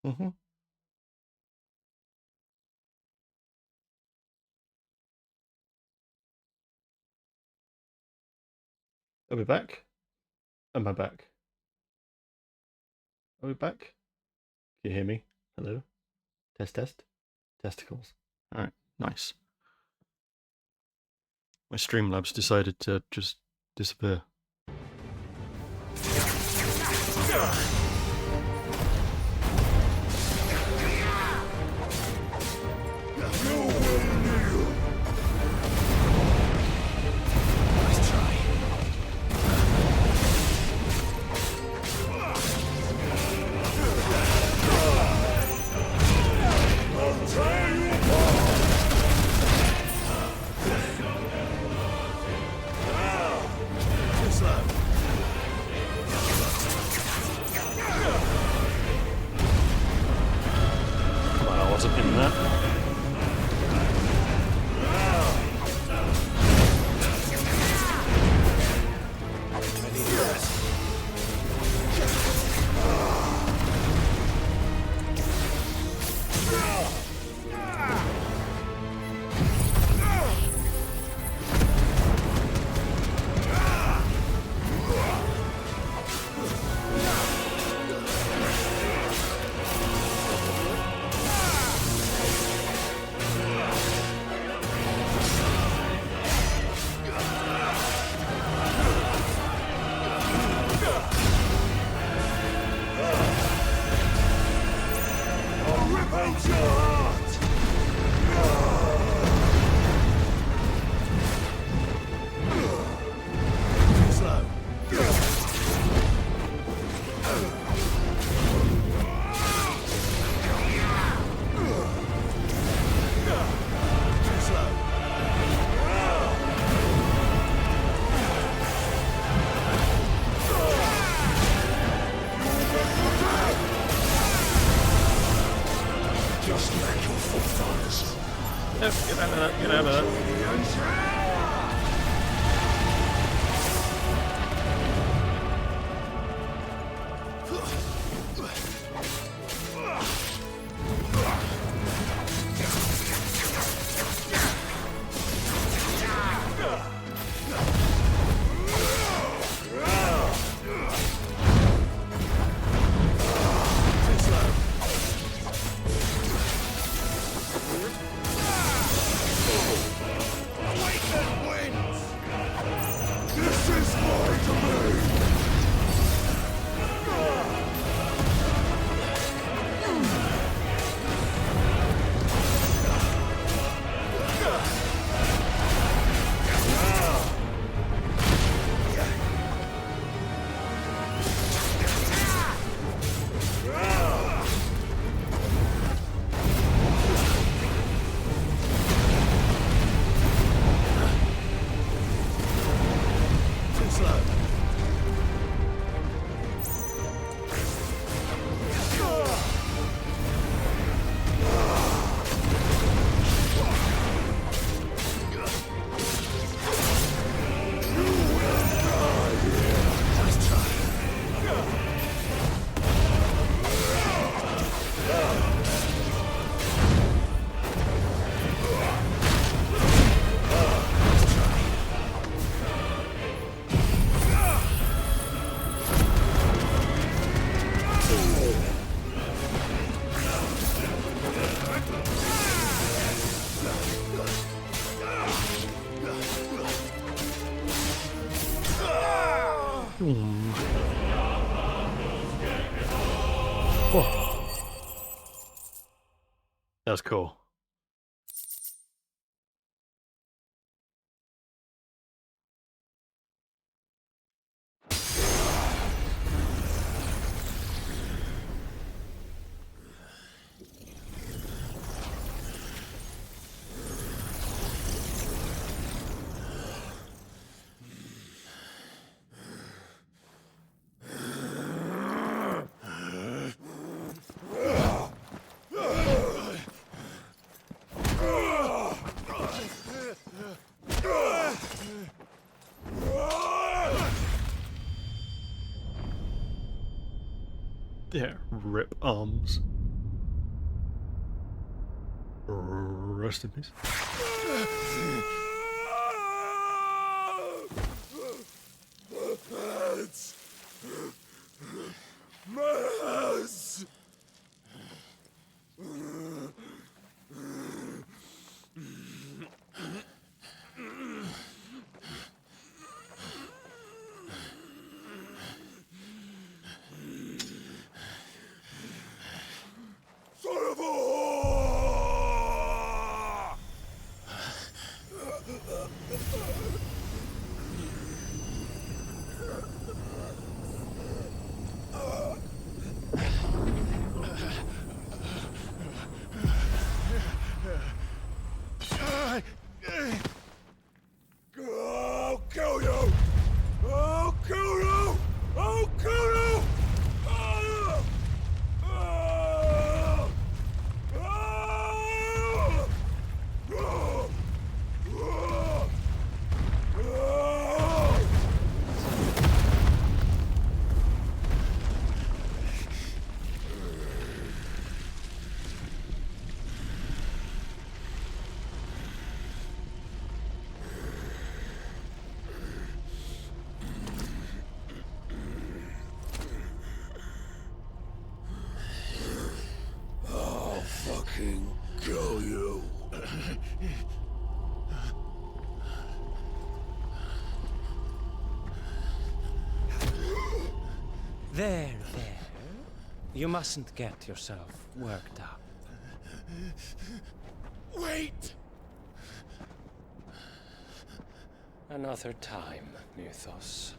Mm-hmm. Are we back? Am I back? Are we back? Can you hear me? Hello? Test, test. Testicles. Alright, nice. My Streamlabs decided to just disappear. Well, I wasn't in that. Nope, get out of that, get out of that. Oh, that was cool. Yeah, rip arms. Rest in peace. Mads! Son of a whore! I'll kill you! I'll kill you! I'll kill you! Ah! Ah! Ah! Ah! Ah! I'll fucking kill you. There. You mustn't get yourself worked up. Wait! Another time, Mythos.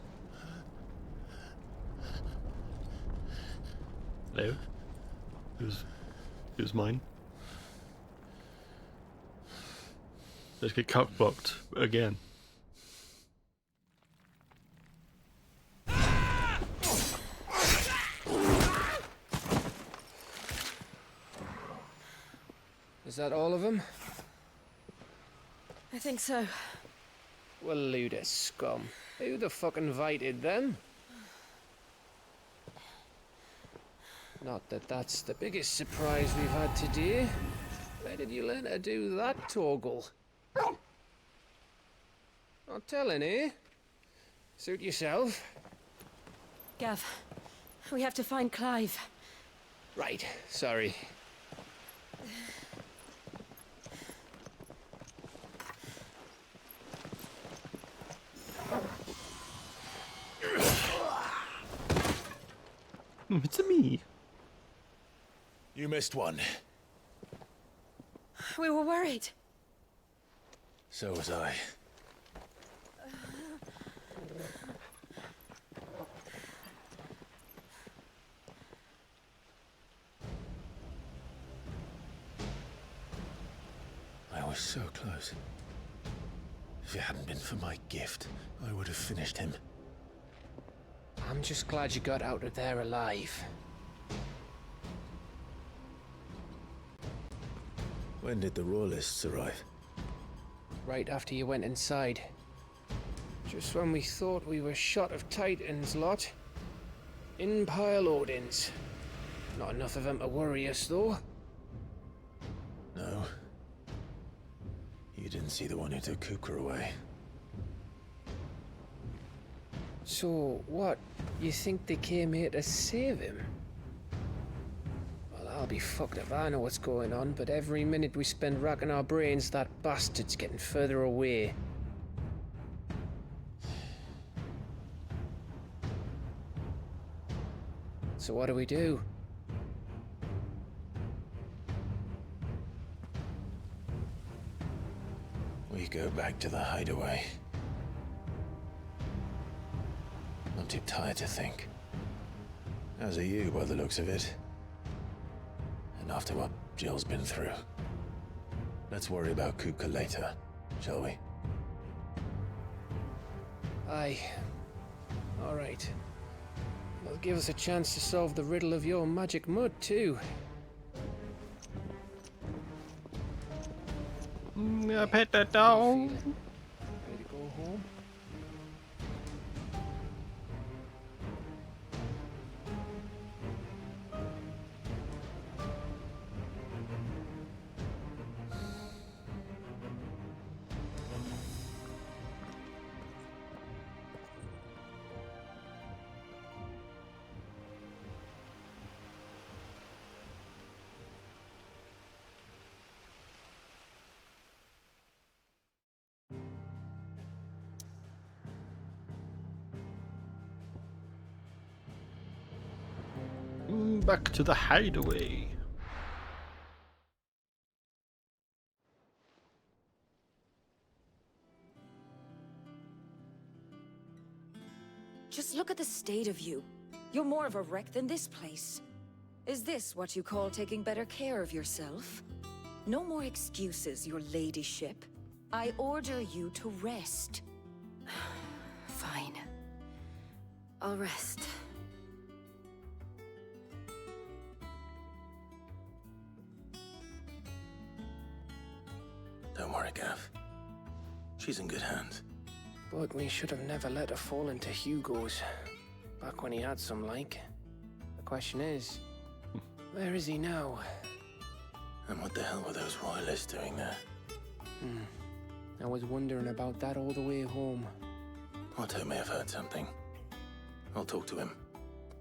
Hello? Who's mine? Let's get cockblocked again. Is that all of them? I think so. Well, Luda scum. Who the fuck invited them? Not that that's the biggest surprise we've had today. Where did you learn to do that, Torgal? Not telling, eh? Suit yourself. Gav, we have to find Clive. Right, sorry. It's me. You missed one. We were worried. So was I. I was so close. If it hadn't been for my gift, I would have finished him. I'm just glad you got out of there alive. When did the Royalists arrive? Right after you went inside. Just when we thought we were shot of Titans, lot. In pile Odins. Not enough of them to worry us, though. No. You didn't see the one who took Kukra away. So, what? You think they came here to save him? Well, I'll be fucked if I know what's going on, but every minute we spend racking our brains, that bastard's getting further away. So what do we do? We go back to the hideaway. I'm too tired to think. As are you, by the looks of it. And after what Jill's been through. Let's worry about Kupka later, shall we? Aye. All right. That'll give us a chance to solve the riddle of your magic mud, too. Pet that dog. Ready to go home? Back to the hideaway. Just look at the state of you. You're more of a wreck than this place. Is this what you call taking better care of yourself? No more excuses, your ladyship. I order you to rest. Fine. I'll rest. Don't worry, Gav. She's in good hands. But we should have never let her fall into Hugo's. Back when he had some like. The question is, where is he now? And what the hell were those royalists doing there? I was wondering about that all the way home. Otto may have heard something. I'll talk to him.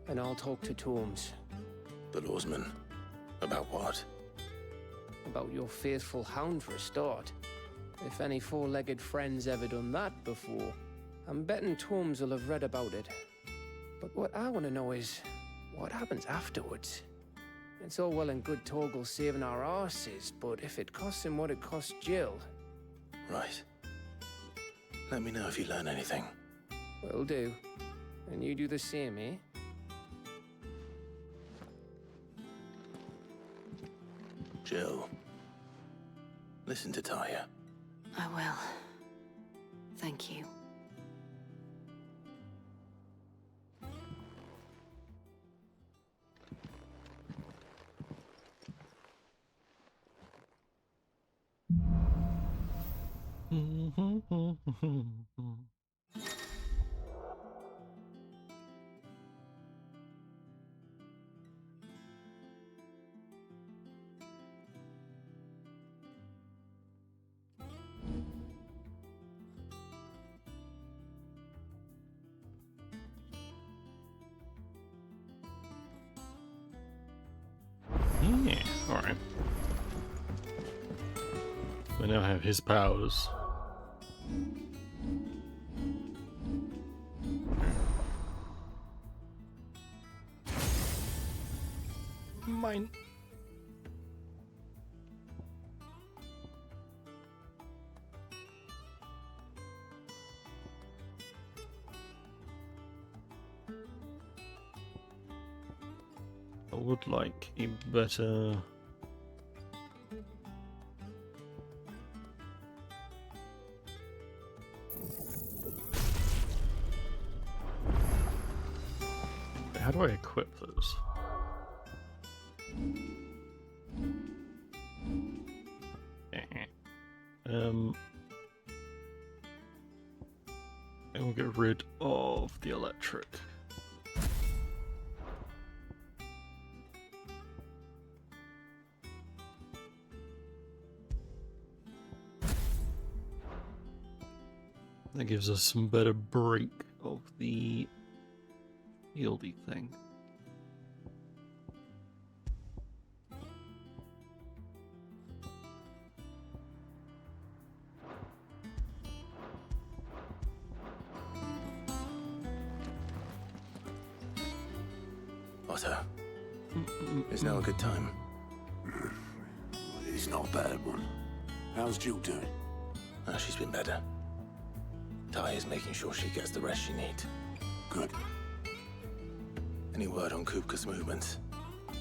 And I'll talk to Tomes. The lawsman. About what? About your faithful hound for a start. If any four-legged friend's ever done that before, I'm betting Tomes will have read about it. But what I want to know is, what happens afterwards? It's all well and good Torgal saving our arses, but if it costs him what it cost Jill... Right. Let me know if you learn anything. Will do. And you do the same, eh? Jill. Listen to Taya. I will. Thank you. Yeah, alright. We now have his powers. Mine. I would like a better... How do I equip those? And we'll get rid of the electric. That gives us some better break of the yieldy thing. Otto, is now a good time? It's not a bad one. How's Jill doing? Oh, she's been better. Taya's making sure she gets the rest she needs. Good. Any word on Kupka's movements?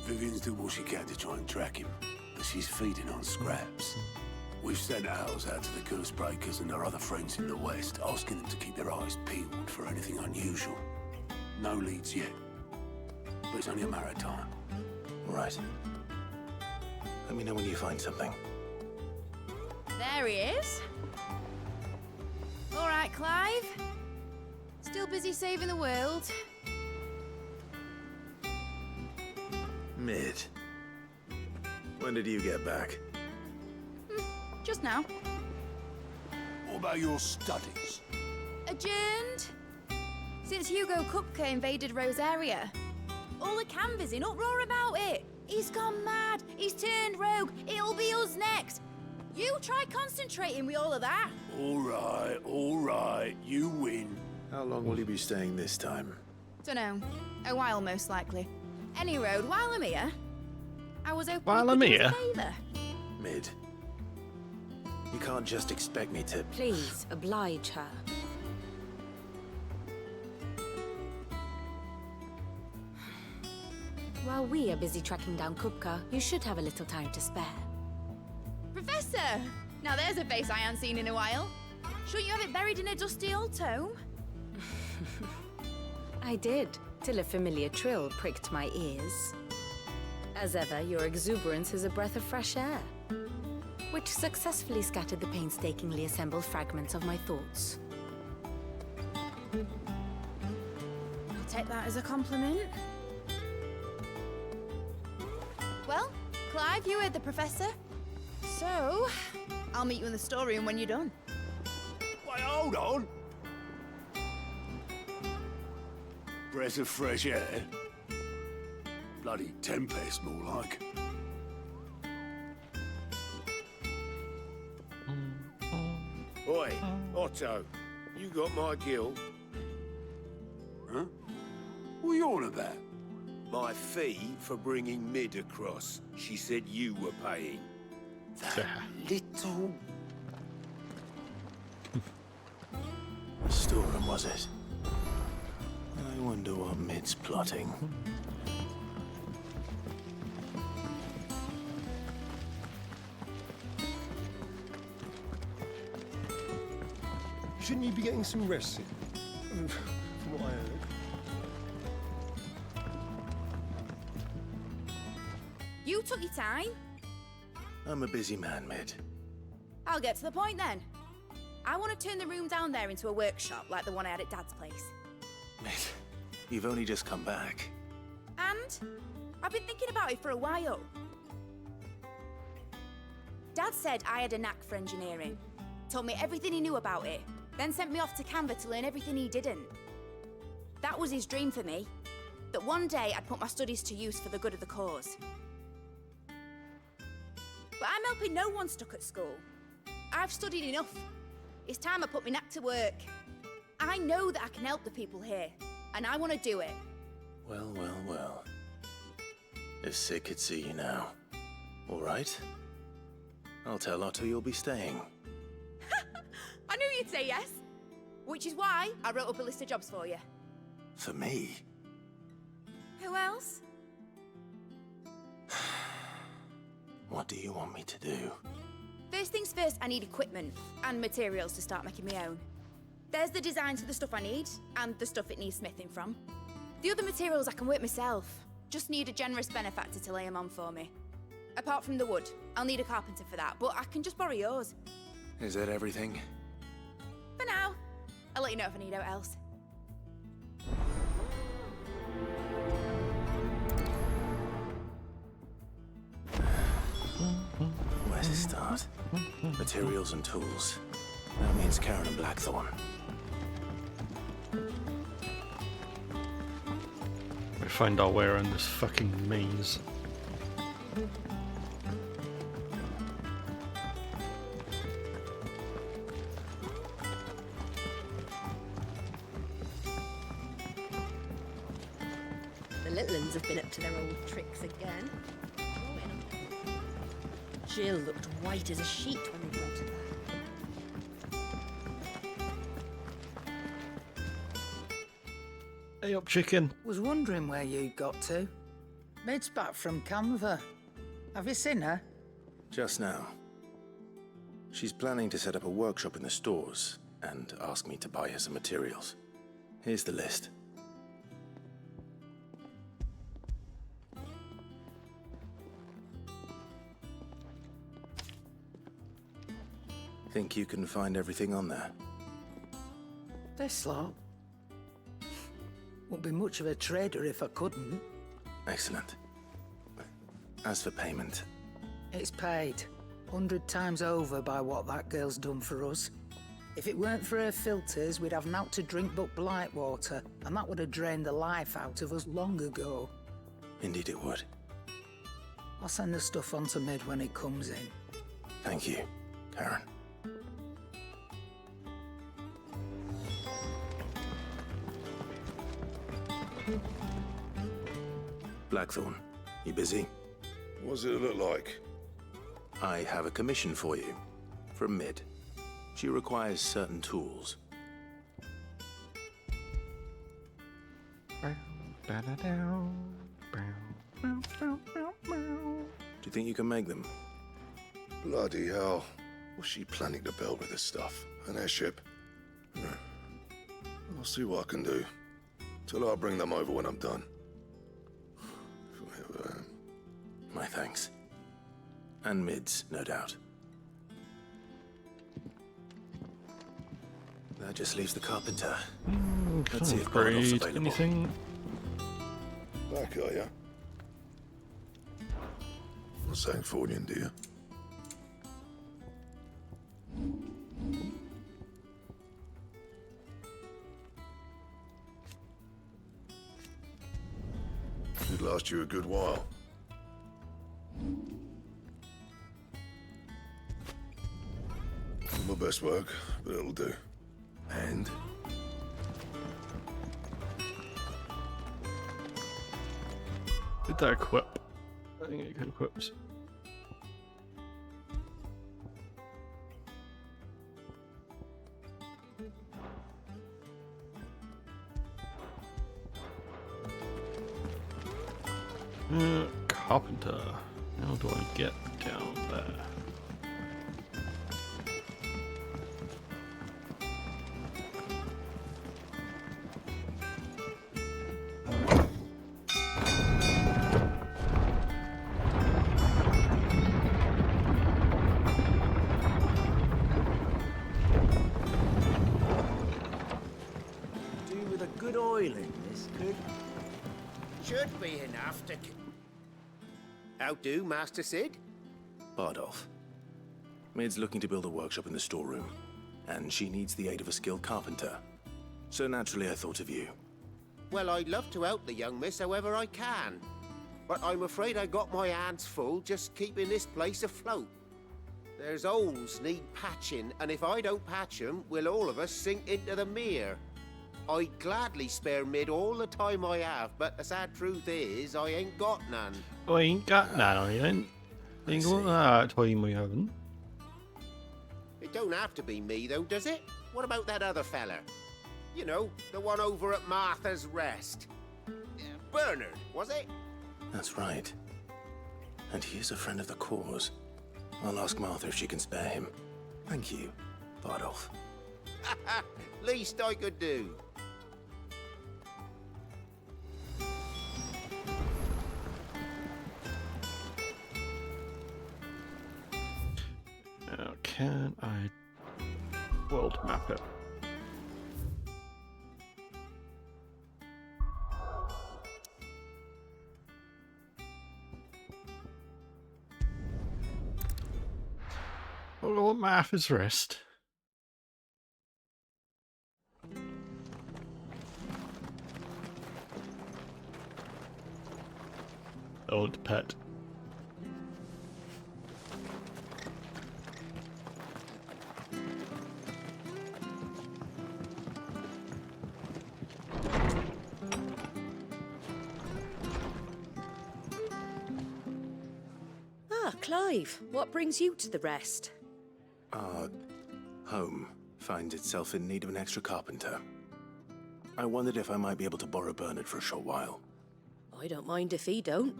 Vivian's doing what she can to try and track him, but she's feeding on scraps. We've sent ours out to the Cursebreakers and our other friends in the West, asking them to keep their eyes peeled for anything unusual. No leads yet, but it's only a matter of time. Right. Let me know when you find something. There he is. All right, Clive. Still busy saving the world? Mid. When did you get back? Just now. What about your studies? Adjourned. Since Hugo Kupka invaded Rosaria. All the canvassing in uproar about it. He's gone mad. He's turned rogue. It'll be us next. You try concentrating with all of that. All right, you win. How long will you be staying this time? Dunno. A while, most likely. Any road, while I'm here, I was hoping While you I'm could do us here? a favour. Mid. You can't just expect me to... Please, oblige her. While we are busy tracking down Kupka, you should have a little time to spare. Professor! Now there's a face I haven't seen in a while. Shouldn't you have it buried in a dusty old tome? I did, till a familiar trill pricked my ears. As ever, your exuberance is a breath of fresh air, which successfully scattered the painstakingly assembled fragments of my thoughts. I'll take that as a compliment. Well, Clive, you heard the professor. So, I'll meet you in the storeroom when you're done. Wait, hold on. Breath of fresh air. Bloody tempest, more like. Oi, Otto, you got my gill? Huh? What are you on about? My fee for bringing Mid across. She said you were paying. That little... The storeroom, was it? I wonder what Mid's plotting. Shouldn't you be getting some rest? From what I heard. You took your time. I'm a busy man, Mid. I'll get to the point then. I want to turn the room down there into a workshop like the one I had at Dad's place. Mid, you've only just come back. And I've been thinking about it for a while. Dad said I had a knack for engineering. Told me everything he knew about it, then sent me off to Canva to learn everything he didn't. That was his dream for me. That one day I'd put my studies to use for the good of the cause. But I'm helping no one stuck at school. I've studied enough. It's time I put my knack to work. I know that I can help the people here, and I want to do it. Well, well, well. If Sid could see you now. All right. I'll tell Otto you'll be staying. I knew you'd say yes. Which is why I wrote up a list of jobs for you. For me? Who else? What do you want me to do? First things first, I need equipment and materials to start making my own. There's the designs for the stuff I need, and the stuff it needs smithing from. The other materials I can work myself. Just need a generous benefactor to lay them on for me. Apart from the wood, I'll need a carpenter for that, but I can just borrow yours. Is that everything? For now. I'll let you know if I need out else. Where's to start? Materials and tools. That means Karen and Blackthorn. We find our way around this fucking maze. The little uns have been up to their old tricks again. Jill looked white as a sheet when they brought her back. Hey up, chicken. Was wondering where you got to. Mid's back from Canva. Have you seen her? Just now. She's planning to set up a workshop in the stores and ask me to buy her some materials. Here's the list. Think you can find everything on there? This lot. Wouldn't be much of a trader if I couldn't. Excellent. As for payment, It's paid 100 times over by what that girl's done for us. If it weren't for her filters, we'd have naught to drink but blight water, and that would have drained the life out of us long ago. indeed it would. I'll send the stuff on to Mid when it comes in. Thank you, Karen. Blackthorn, you busy? What does it look like? I have a commission for you. From Mid. She requires certain tools. Do you think you can make them? Bloody hell. What's she planning to build with this stuff? An airship? I'll see what I can do. Tell her I'll bring them over when I'm done. My thanks. And Mid's, no doubt. That just leaves the carpenter. Let's see if Bardolph's available. Anything? Back, are ya? Not saying fortune, do you? Should last you a good while. Not my best work, but it'll do. And Did that equip? I think it equips. Carpenter. How do I get down there? Do with a good oiling, this could. Should be enough to. How do, Master Sid? Bardolph. Mid's looking to build a workshop in the storeroom, and she needs the aid of a skilled carpenter. So naturally I thought of you. Well, I'd love to help the young miss however I can. But I'm afraid I got my hands full just keeping this place afloat. There's holes need patching, and if I don't patch 'em, we'll all of us sink into the mere. I'd gladly spare Mid all the time I have, but the sad truth is, I ain't got none. I ain't got none on you then. Ain't got that time we haven't. It don't have to be me, though, does it? What about that other fella? You know, the one over at Martha's Rest. Bernard, was it? That's right. And he is a friend of the cause. I'll ask Martha if she can spare him. Thank you, Bardolph. Least I could do. Now, can I world map it? Well, map is rest. Old pet. Ah, Clive, what brings you to the Rest? Our home finds itself in need of an extra carpenter. I wondered if I might be able to borrow Bernard for a short while. I don't mind if he don't.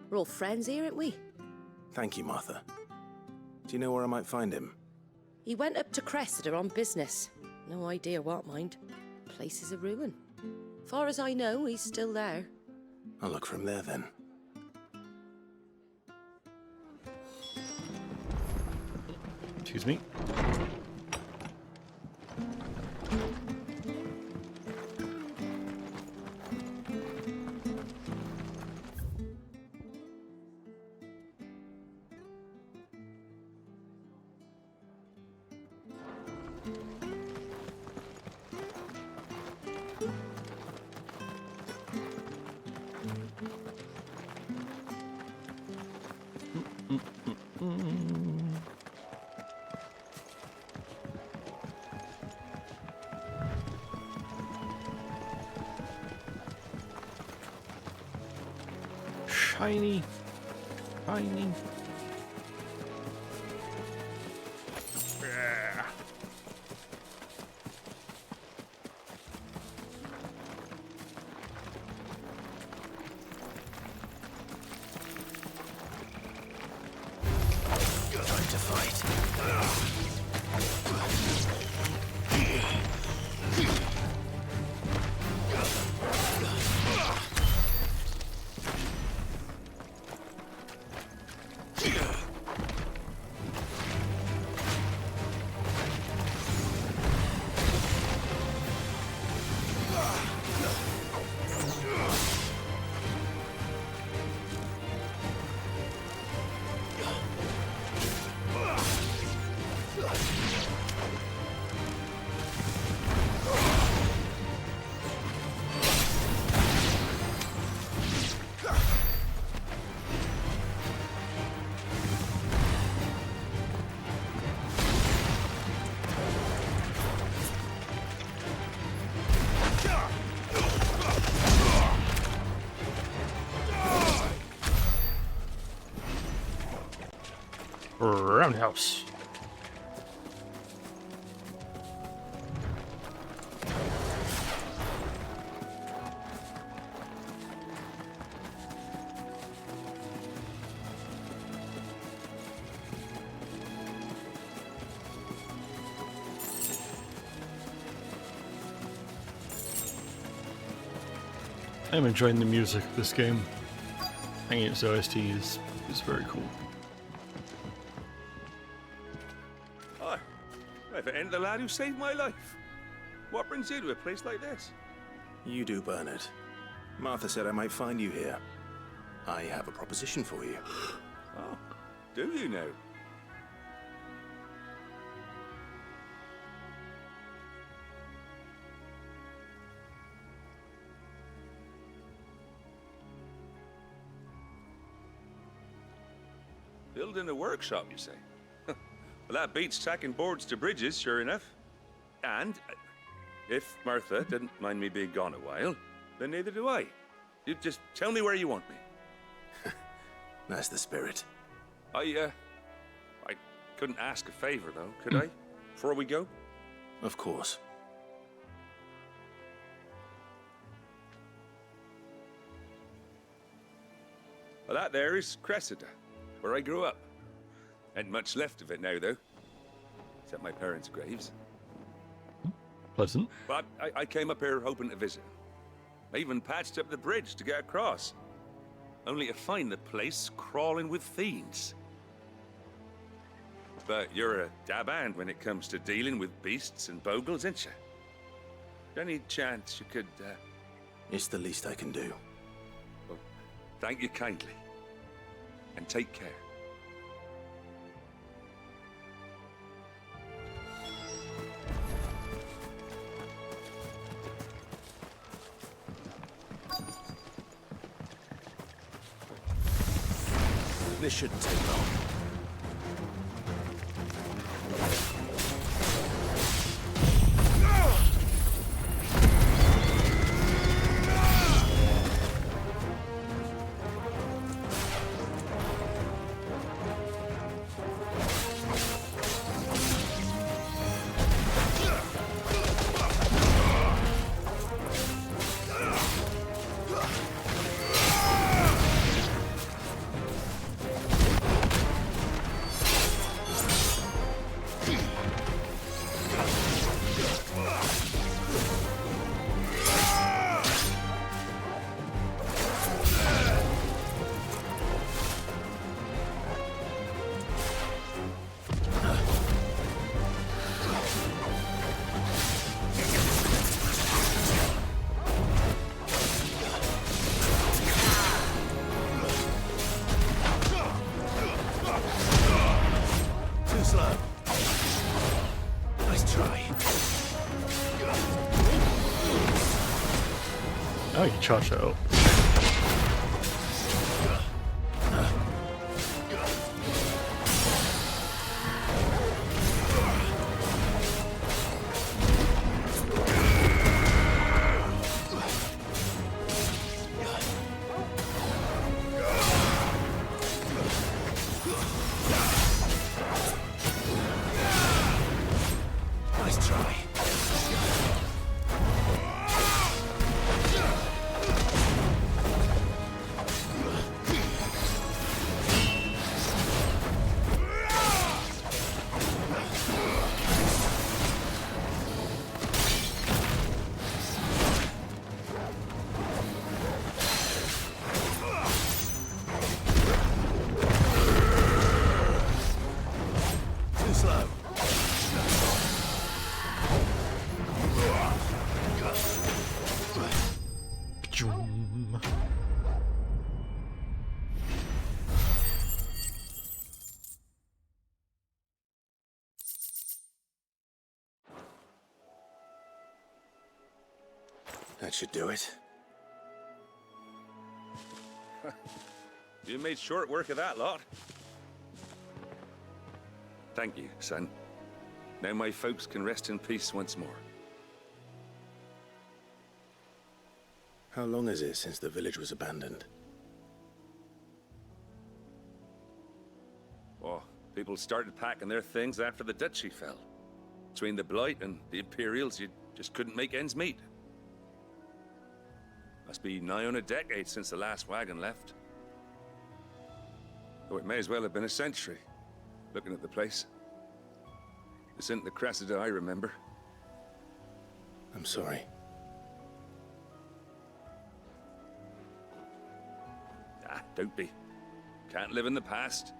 We're all friends here, aren't we? Thank you, Martha. Do you know where I might find him? He went up to Cressida on business. No idea what, mind. Place is a ruin. Far as I know, he's still there. I'll look for him there then. Excuse me. Tiny. Tiny. Yeah. Time to fight. Roundhouse. I'm enjoying the music of this game. I think its OST is very cool. Hi, I've entered the lad who saved my life. What brings you to a place like this? You do, Bernard. Martha said I might find you here. I have a proposition for you. Oh, do you now? Building a workshop, you say? Well, that beats tacking boards to bridges, sure enough. And if Martha didn't mind me being gone a while, then neither do I. You just tell me where you want me. That's the spirit. I couldn't ask a favor, though, could I? Before we go? Of course. Well, that there is Cressida, where I grew up. Ain't much left of it now, though. Except my parents' graves. Pleasant. But I came up here hoping to visit. I even patched up the bridge to get across. Only to find the place crawling with fiends. But you're a dab hand when it comes to dealing with beasts and bogles, ain't you? Any chance you could, It's the least I can do. Well, thank you kindly. And take care. This shouldn't take long. Oh, you can charge that up. That should do it. You made short work of that lot. Thank you, son. Now my folks can rest in peace once more. How long is it since the village was abandoned? Oh, people started packing their things after the duchy fell. Between the Blight and the Imperials, you just couldn't make ends meet. Must be nigh on a decade since the last wagon left. Though it may as well have been a century, looking at the place. This isn't the Cressida I remember. I'm sorry. Ah, don't be. Can't live in the past,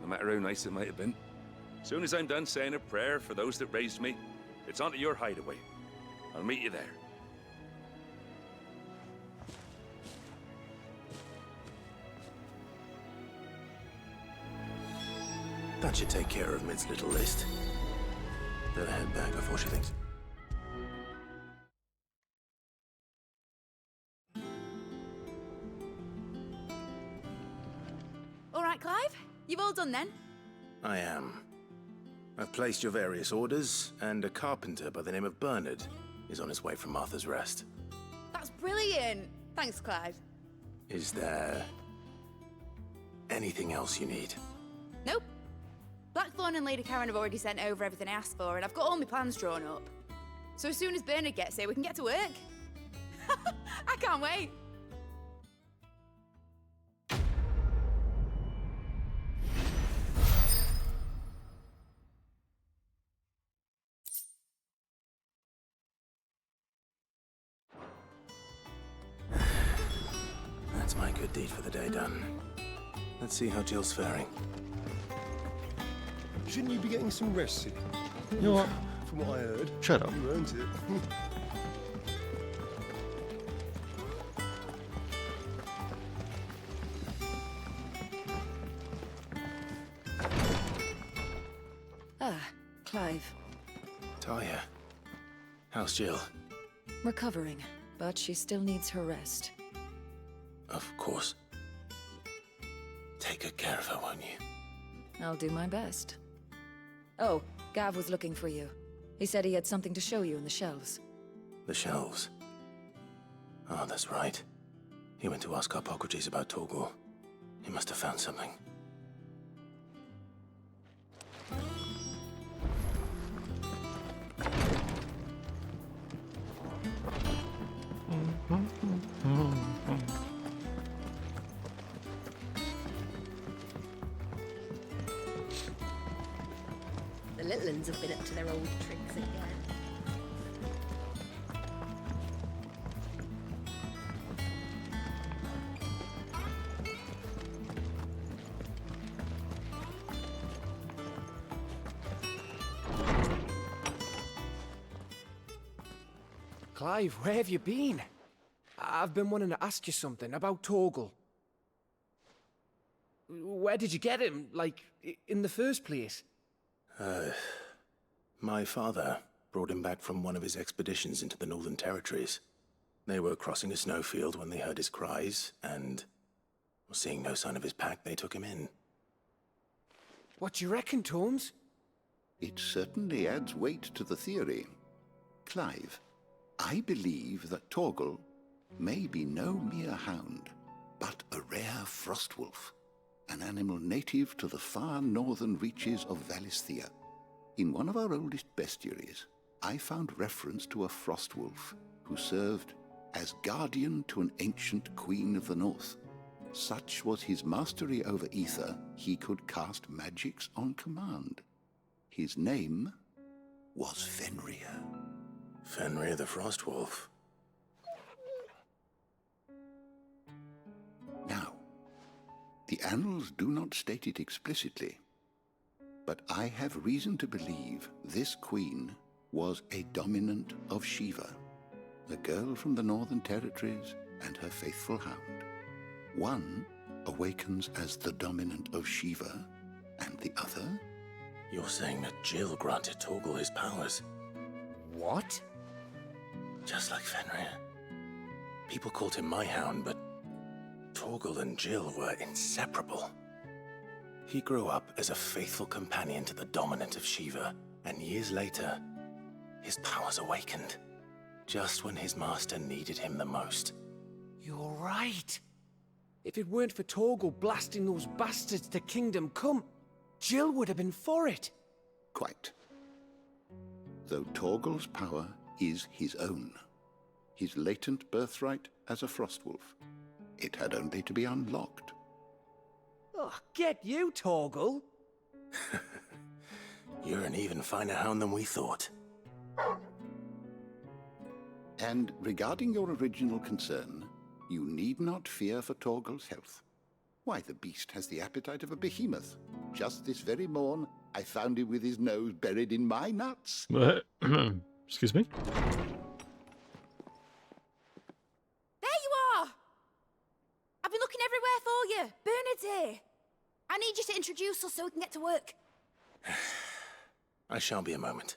no matter how nice it might have been. Soon as I'm done saying a prayer for those that raised me, it's onto your hideaway. I'll meet you there. That should take care of Mid's little list. Better head back before she thinks... All right, Clive? You've all done then? I am. I've placed your various orders, and a carpenter by the name of Bernard is on his way from Martha's Rest. That's brilliant. Thanks, Clive. Is there... anything else you need? Nope. Blackthorn and Lady Karen have already sent over everything I asked for, and I've got all my plans drawn up. So as soon as Bernard gets here, we can get to work. I can't wait. That's my good deed for the day done. Let's see how Jill's faring. Shouldn't you be getting some rest soon? You know what? From what I heard. Shut up. You earned it. Ah, Clive. Talia. How's Jill? Recovering, but she still needs her rest. Of course. Take good care of her, won't you? I'll do my best. Oh, Gav was looking for you. He said he had something to show you in the shelves. The shelves. Oh, that's right. He went to ask Harpocrates about Torgal. He must have found something. The little uns have been up to their old tricks again. Clive, where have you been? I've been wanting to ask you something about Torgal. Where did you get him, like, in the first place? My father brought him back from one of his expeditions into the Northern Territories. They were crossing a snowfield when they heard his cries, and, seeing no sign of his pack, they took him in. What do you reckon, Torms? It certainly adds weight to the theory. Clive, I believe that Torgal may be no mere hound, but a rare frostwolf, an animal native to the far northern reaches of Valisthea. In one of our oldest bestiaries, I found reference to a frostwolf who served as guardian to an ancient queen of the north. Such was his mastery over ether, he could cast magics on command. His name was Fenrir. Fenrir the Frostwolf. Now, the annals do not state it explicitly, but I have reason to believe this queen was a dominant of Shiva, a girl from the Northern Territories and her faithful hound. One awakens as the dominant of Shiva, and the other? You're saying that Jill granted Torgal his powers? What? Just like Fenrir. People called him my hound, but Torgal and Jill were inseparable. He grew up as a faithful companion to the dominant of Shiva, and years later, his powers awakened, just when his master needed him the most. You're right. If it weren't for Torgal blasting those bastards to Kingdom Come, Jill would have been for it. Quite. Though Torgal's power is his own, his latent birthright as a Frostwolf. It had only to be unlocked. Oh, get you, Torgal. You're an even finer hound than we thought. And regarding your original concern, you need not fear for Torgal's health. Why, the beast has the appetite of a behemoth. Just this very morn, I found him with his nose buried in my nuts. Excuse me? There you are! I've been looking everywhere for you. Bernard's here. I need you to introduce us so we can get to work. I shall be a moment.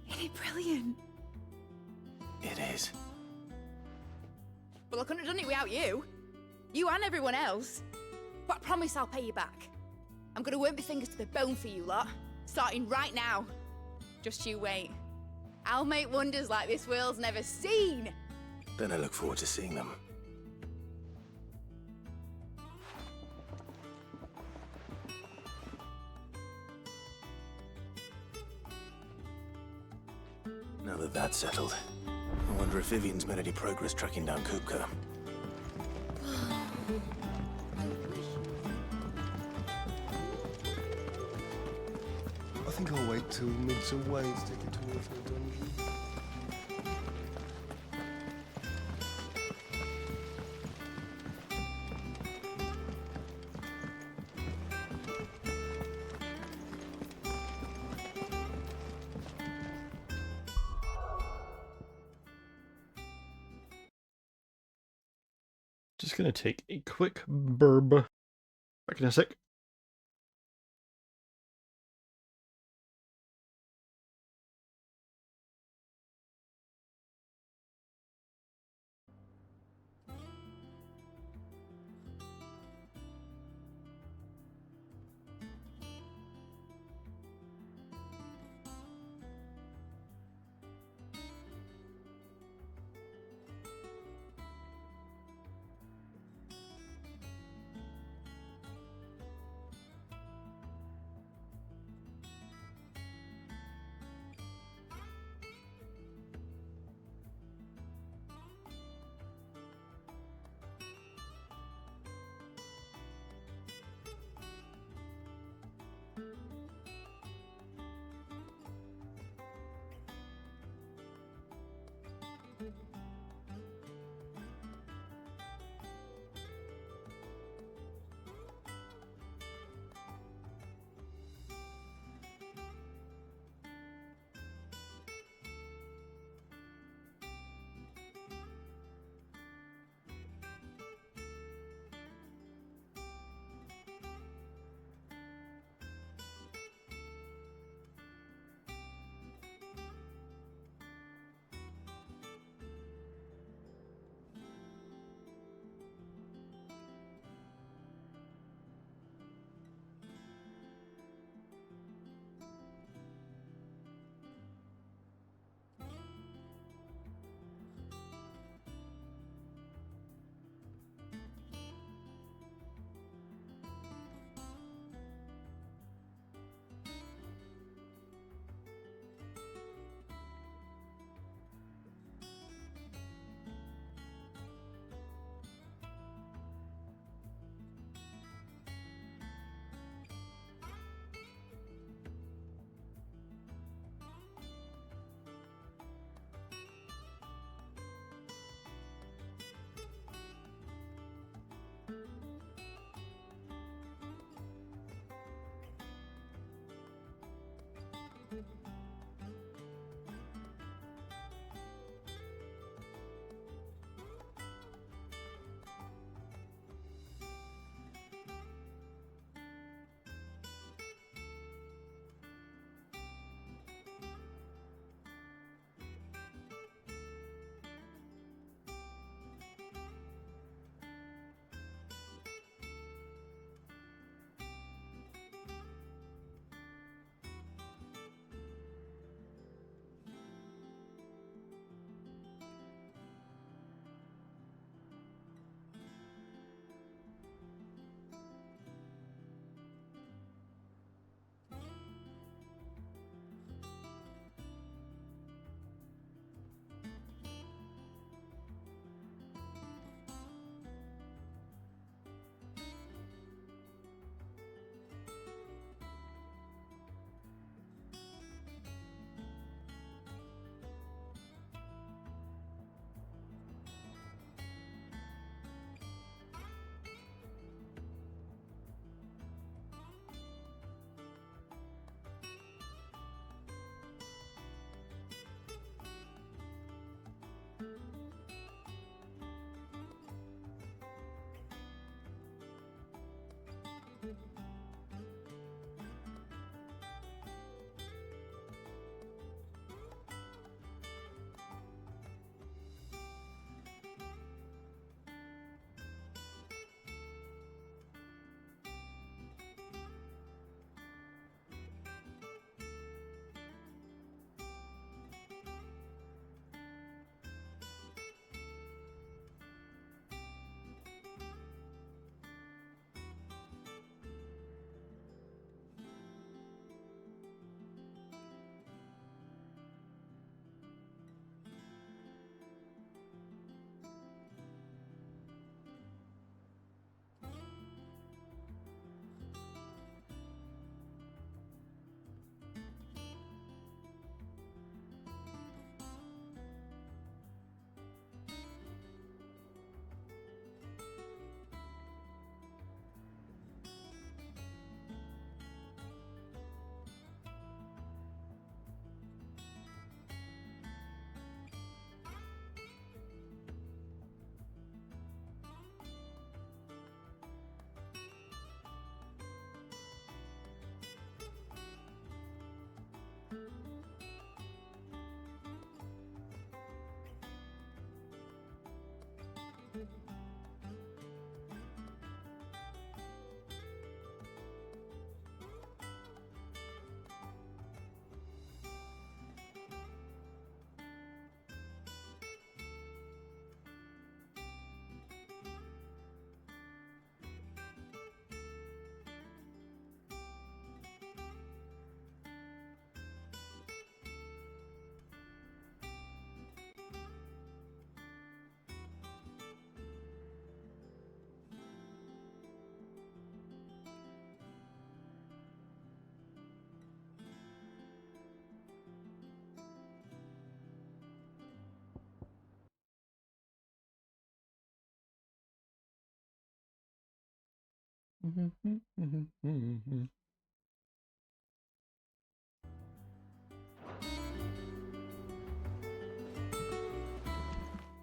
Isn't it brilliant? It is. Well, I couldn't have done it without you. You and everyone else. But I promise I'll pay you back. I'm gonna work my fingers to the bone for you lot, starting right now. Just you wait. I'll make wonders like this world's never seen. Then I look forward to seeing them. Now that that's settled, I wonder if Vivian's made any progress tracking down Kupka. I think I'll wait till mid's away and take it towards the dungeon. Just gonna take a quick burb. Back in a sec.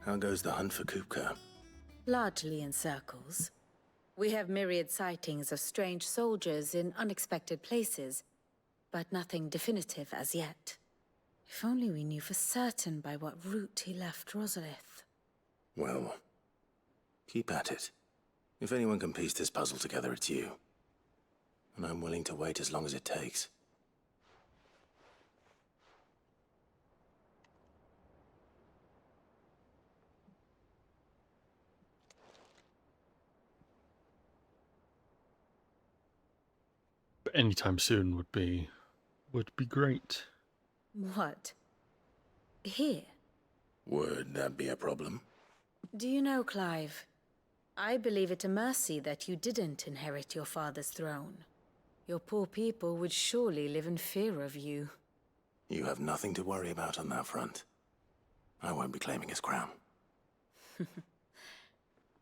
How goes the hunt for Kupka? Largely in circles. We have myriad sightings of strange soldiers in unexpected places, but nothing definitive as yet. If only we knew for certain by what route he left Rosalith. Well, keep at it. If anyone can piece this puzzle together, it's you. And I'm willing to wait as long as it takes. But anytime soon would be great. What? Here? Would that be a problem? Do you know, Clive? I believe it a mercy that you didn't inherit your father's throne. Your poor people would surely live in fear of you. You have nothing to worry about on that front. I won't be claiming his crown.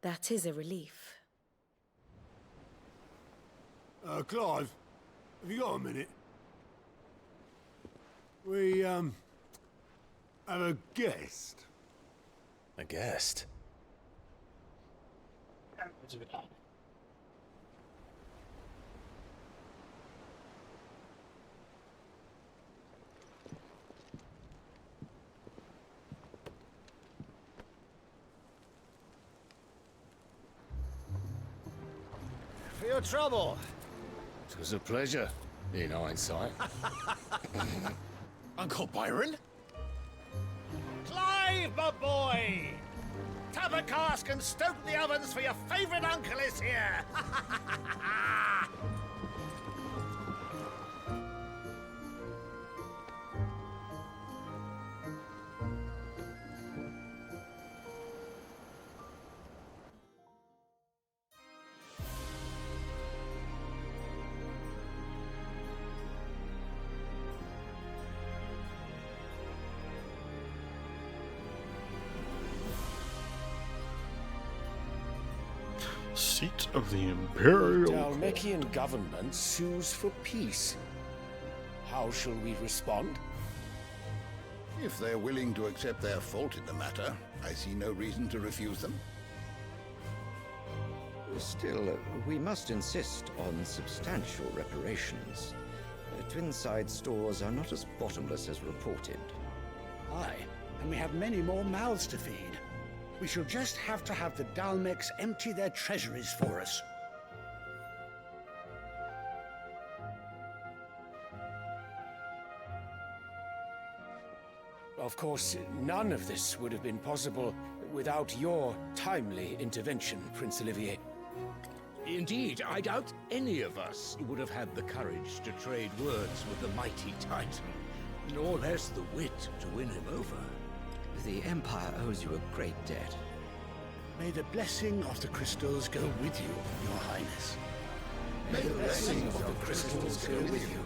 That is a relief. Clive, have you got a minute? We, have a guest. A guest? For your trouble. It was a pleasure, in hindsight. Uncle Byron? Clive, my boy! Tap a cask and stoke the ovens for your favourite uncle is here! Seat of the Imperial. Dhalmekian government sues for peace. How shall we respond? If they're willing to accept their fault in the matter, I see no reason to refuse them. Still, we must insist on substantial reparations. Twinside stores are not as bottomless as reported. Aye, and we have many more mouths to feed. We shall just have to have the Dhalmekians empty their treasuries for us. Of course, none of this would have been possible without your timely intervention, Prince Olivier. Indeed, I doubt any of us would have had the courage to trade words with the mighty Titan, nor less the wit to win him over. The Empire owes you a great debt. May the blessing of the crystals go with you, Your Highness. May the blessing of the crystals go with you.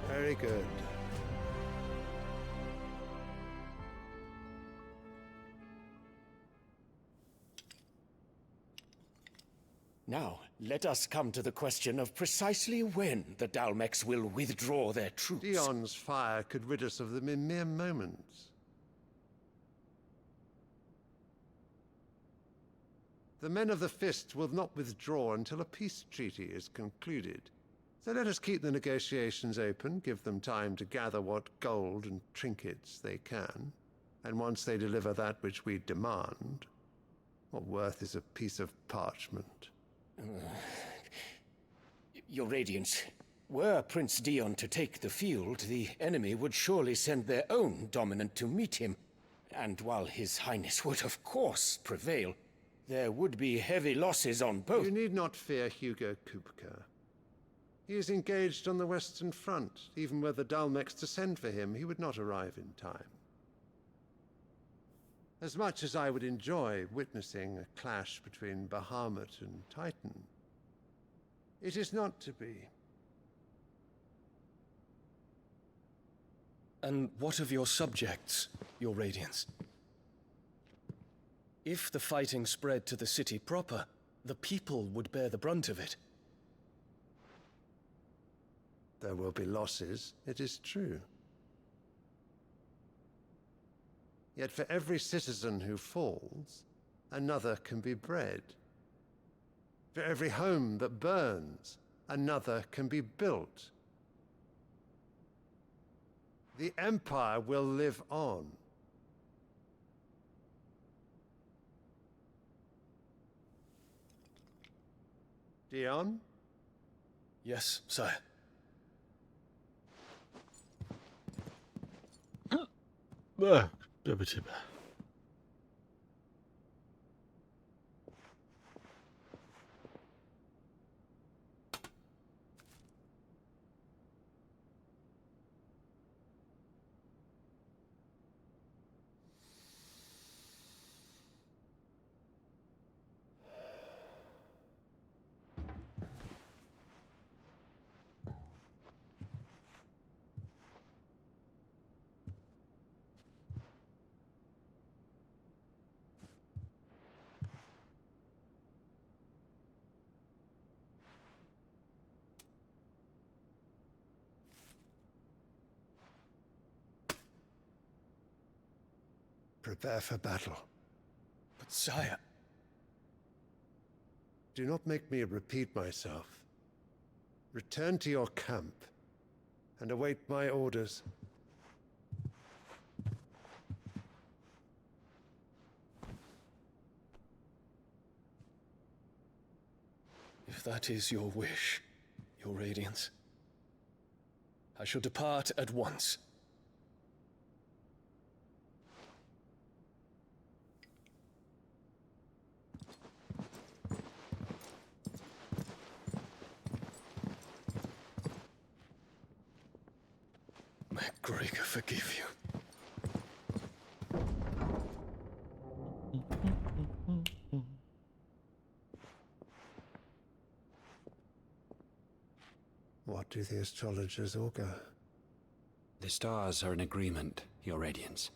Very good. Now, let us come to the question of precisely when the Dhalmekians will withdraw their troops. Dion's fire could rid us of them in mere moments. The men of the Fist will not withdraw until a peace treaty is concluded. So let us keep the negotiations open, give them time to gather what gold and trinkets they can, and once they deliver that which we demand, what worth is a piece of parchment? Your Radiance, were Prince Dion to take the field, the enemy would surely send their own dominant to meet him. And while His Highness would of course prevail, there would be heavy losses on both. You need not fear Hugo Kupka. He is engaged on the Western Front. Even were the Dhalmekians to send for him, he would not arrive in time. As much as I would enjoy witnessing a clash between Bahamut and Titan, it is not to be. And what of your subjects, Your Radiance? If the fighting spread to the city proper, the people would bear the brunt of it. There will be losses, it is true. Yet for every citizen who falls, another can be bred. For every home that burns, another can be built. The Empire will live on. Dion? Yes, sire. Prepare for battle. But sire... Do not make me repeat myself. Return to your camp and await my orders. If that is your wish, Your Radiance, I shall depart at once. May Gregor forgive you. What do the astrologers augur? The stars are in agreement, Your Radiance.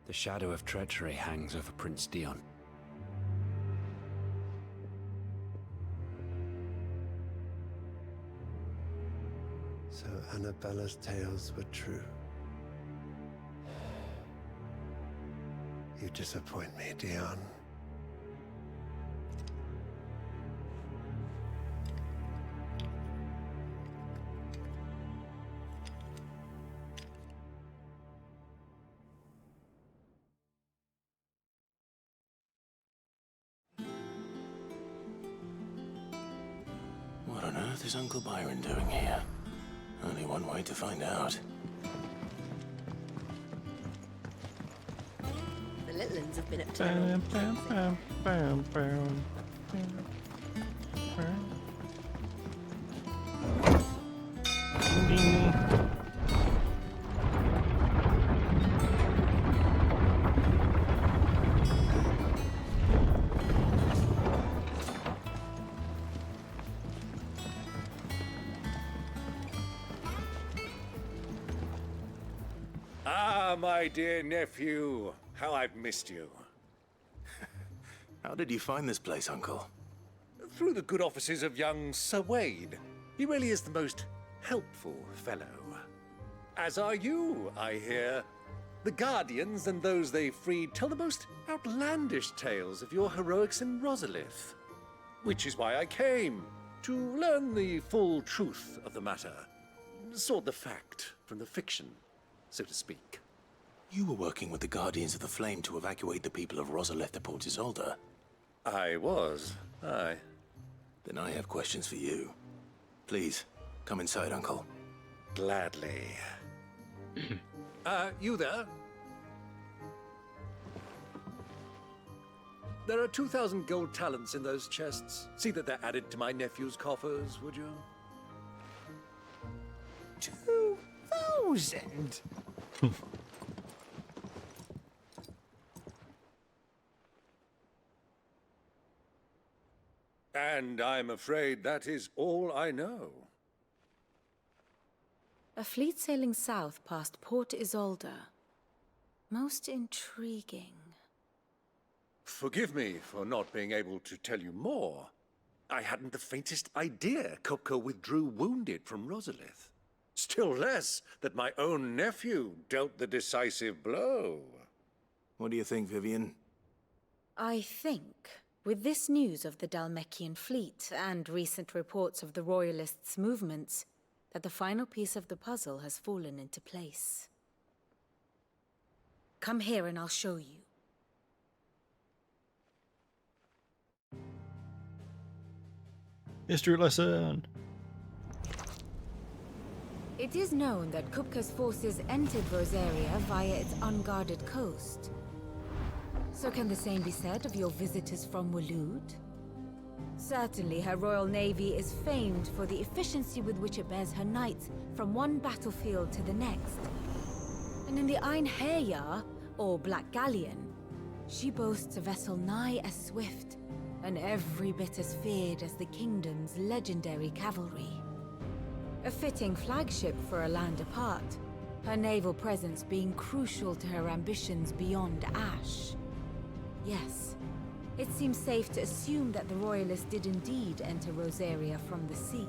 The shadow of treachery hangs over Prince Dion. So Annabella's tales were true. You disappoint me, Dion. What on earth is Uncle Byron doing here? Only one way to find out. The little ones have been up to their Ah, my dear nephew, how I've missed you. How did you find this place, Uncle? Through the good offices of young Sir Wade. He really is the most helpful fellow. As are you, I hear. The Guardians and those they freed tell the most outlandish tales of your heroics in Rosalith. Which is why I came, to learn the full truth of the matter. Sort the fact from the fiction, so to speak. You were working with the Guardians of the Flame to evacuate the people of Rosalith to Port Isolde. I was, aye. Then I have questions for you. Please, come inside, Uncle. Gladly. You there? There are 2,000 gold talents in those chests. See that they're added to my nephew's coffers, would you? 2,000? And I'm afraid that is all I know. A fleet sailing south past Port Isolde. Most intriguing. Forgive me for not being able to tell you more. I hadn't the faintest idea Kupka withdrew wounded from Rosalith. Still less that my own nephew dealt the decisive blow. What do you think, Vivian? I think, with this news of the Dhalmekian fleet and recent reports of the Royalists' movements, that the final piece of the puzzle has fallen into place. Come here and I'll show you. History lesson. It is known that Kupka's forces entered Rosaria via its unguarded coast. So can the same be said of your visitors from Waloed? Certainly, her Royal Navy is famed for the efficiency with which it bears her knights from one battlefield to the next. And in the Einherjar, or Black Galleon, she boasts a vessel nigh as swift and every bit as feared as the kingdom's legendary cavalry. A fitting flagship for a land apart, her naval presence being crucial to her ambitions beyond Ash. Yes, it seems safe to assume that the Royalists did indeed enter Rosaria from the sea.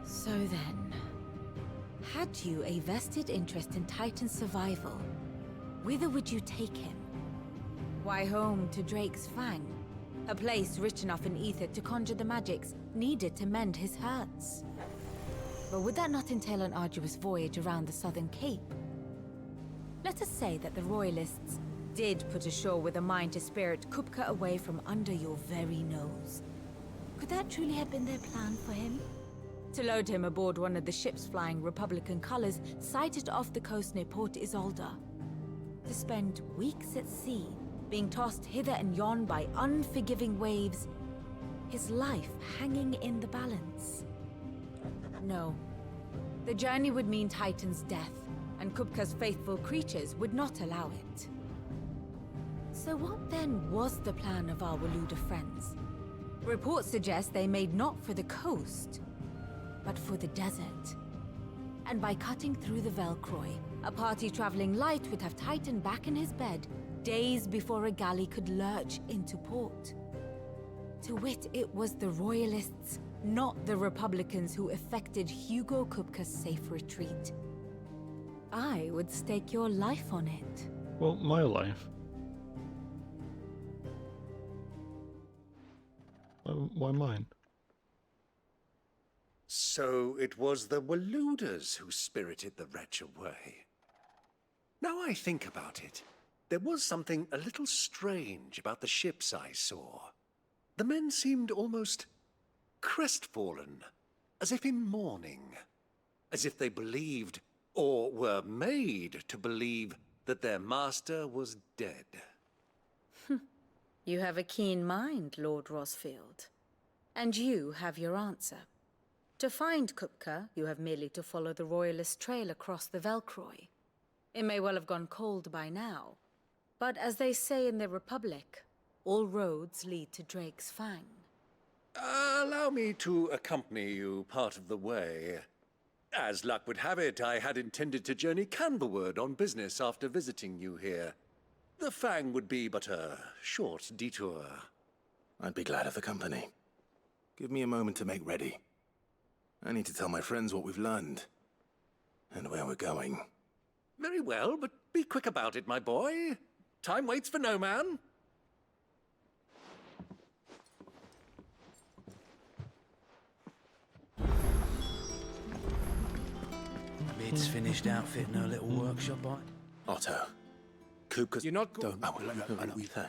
So then, had you a vested interest in Titan's survival, whither would you take him? Why, home to Drake's Fang, a place rich enough in ether to conjure the magics needed to mend his hurts. But would that not entail an arduous voyage around the southern cape? Let us say that the Royalists did put ashore with a mind to spirit Kupka away from under your very nose. Could that truly have been their plan for him? To load him aboard one of the ships flying Republican colors sighted off the coast near Port Isolde. To spend weeks at sea, being tossed hither and yon by unforgiving waves, his life hanging in the balance. No. The journey would mean Titan's death, and Kupka's faithful creatures would not allow it. So what then was the plan of our Waluda friends? Reports suggest they made not for the coast, but for the desert. And by cutting through the Velcroy, a party traveling light would have Titan back in his bed days before a galley could lurch into port. To wit, it was the Royalists, not the Republicans, who effected Hugo Kupka's safe retreat. I would stake your life on it. Well, my life. Why mine? So it was the Waluders who spirited the wretch away. Now I think about it, there was something a little strange about the ships I saw. The men seemed almost crestfallen, as if in mourning, as if they believed, or were made to believe, that their master was dead. You have a keen mind, Lord Rosfield. And you have your answer. To find Kupka, you have merely to follow the Royalist trail across the Velcroy. It may well have gone cold by now, but as they say in the Republic, all roads lead to Drake's Fang. Allow me to accompany you part of the way. As luck would have it, I had intended to journey Canberward on business after visiting you here. The Fang would be but a short detour. I'd be glad of the company. Give me a moment to make ready. I need to tell my friends what we've learned. And where we're going. Very well, but be quick about it, my boy. Time waits for no man. Mid's finished outfitting her little workshop, boy. Otto. Kupka's... You're not Don't...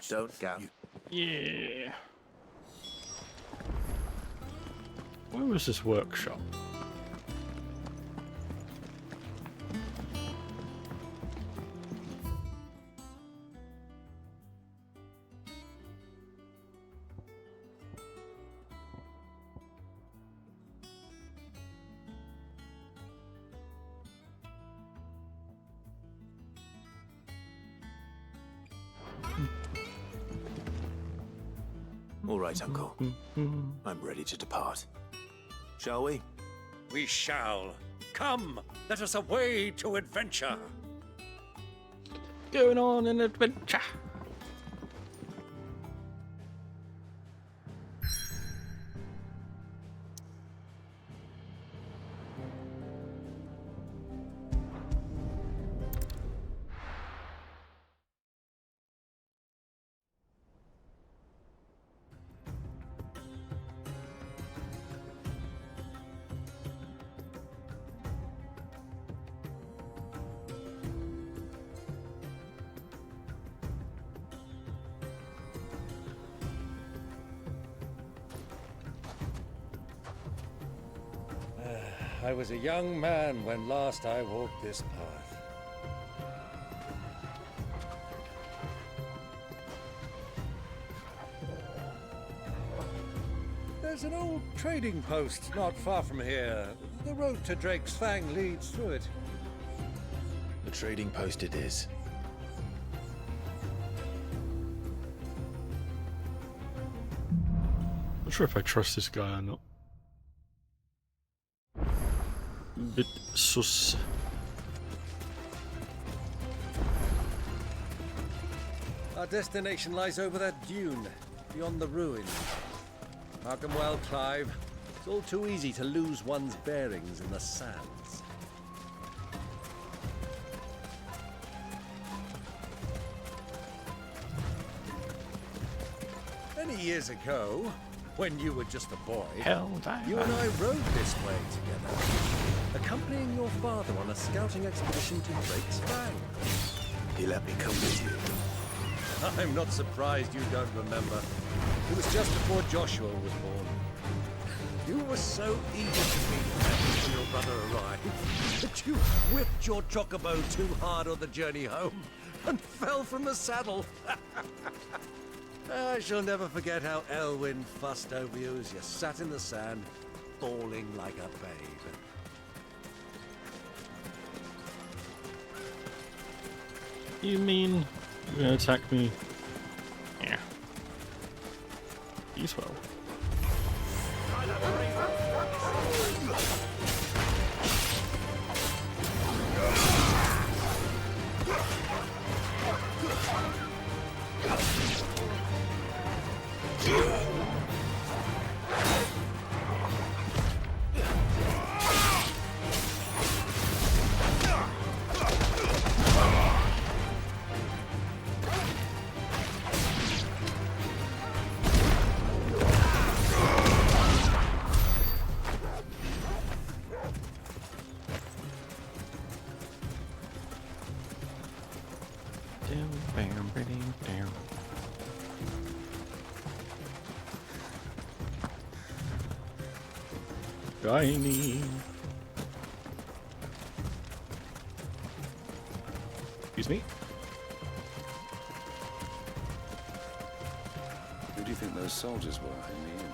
Don't go. Yeah. Where was this workshop? All right, Uncle. I'm ready to depart. Shall we? We shall. Come, let us away to adventure. Going on an adventure. I was a young man when last I walked this path. There's an old trading post not far from here. The road to Drake's Fang leads through it. The trading post it is. Not sure if I trust this guy or not. Bit sus. Our destination lies over that dune, beyond the ruins. Mark 'em well, Clive. It's all too easy to lose one's bearings in the sands. Many years ago, when you were just a boy, you and I rode this way together, accompanying your father on a scouting expedition to Drake's Fang. He let me come with you. I'm not surprised you don't remember. It was just before Joshua was born. You were so eager to meet him when your brother arrived that you whipped your chocobo too hard on the journey home and fell from the saddle. I shall never forget how Elwyn fussed over you as you sat in the sand, bawling like a babe. You mean you're gonna attack me? Yeah. He's well. Shiny. Excuse me? Who do you think those soldiers were in the inn?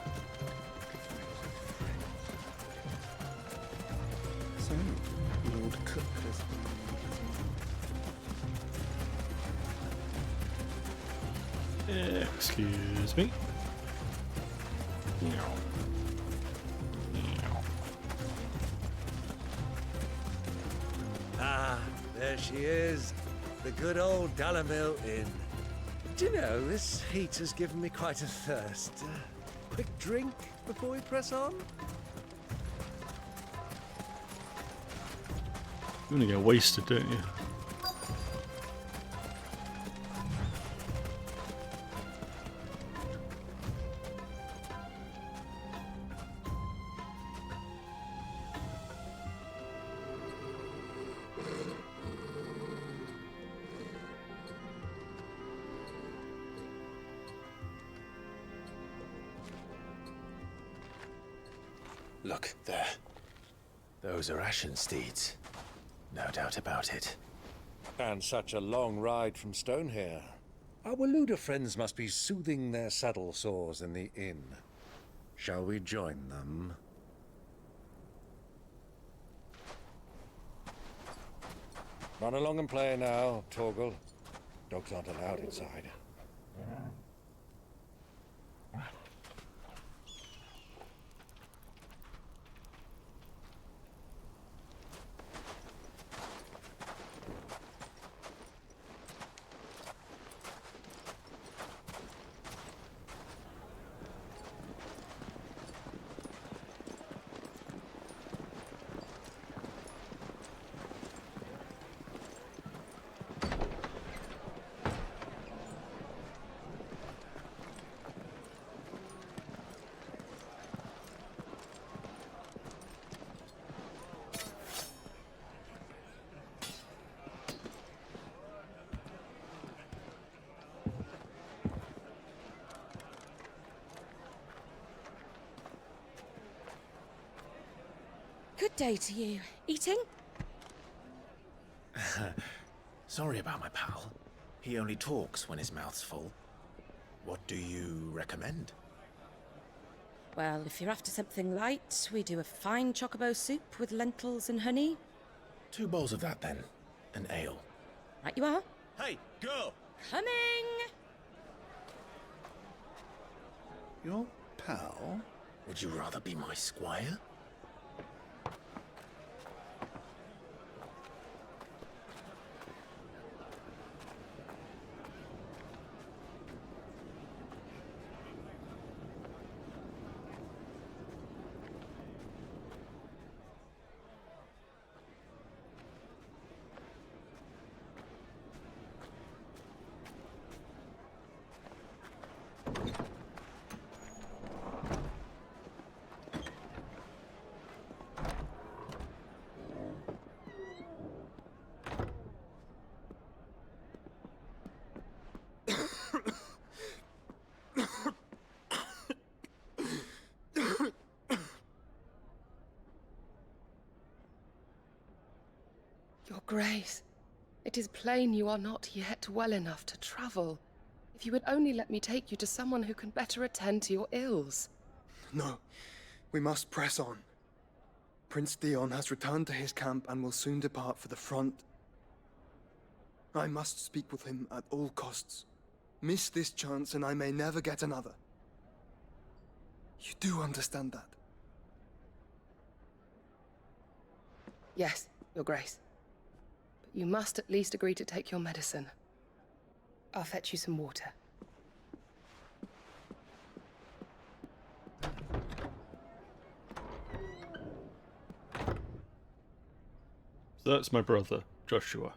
So, Lord Cook has Excuse me? No. Ah, there she is. The good old Dalamil Inn. Do you know, this heat has given me quite a thirst. Quick drink before we press on? You want to get wasted, don't you? Look, there. Those are Ashen steeds. No doubt about it. And such a long ride from Stonehair. Our Waluda friends must be soothing their saddle sores in the inn. Shall we join them? Run along and play now, Torgal. Dogs aren't allowed inside. Good day to you. Eating? Sorry about my pal. He only talks when his mouth's full. What do you recommend? Well, if you're after something light, we do a fine chocobo soup with lentils and honey. 2 bowls of that, then. An ale. Right you are. Hey, girl! Coming! Your pal? Would you rather be my squire? Your Grace, it is plain you are not yet well enough to travel. If you would only let me take you to someone who can better attend to your ills. No, we must press on. Prince Dion has returned to his camp and will soon depart for the front. I must speak with him at all costs. Miss this chance and I may never get another. You do understand that? Yes, Your Grace. But you must at least agree to take your medicine. I'll fetch you some water. So that's my brother, Joshua.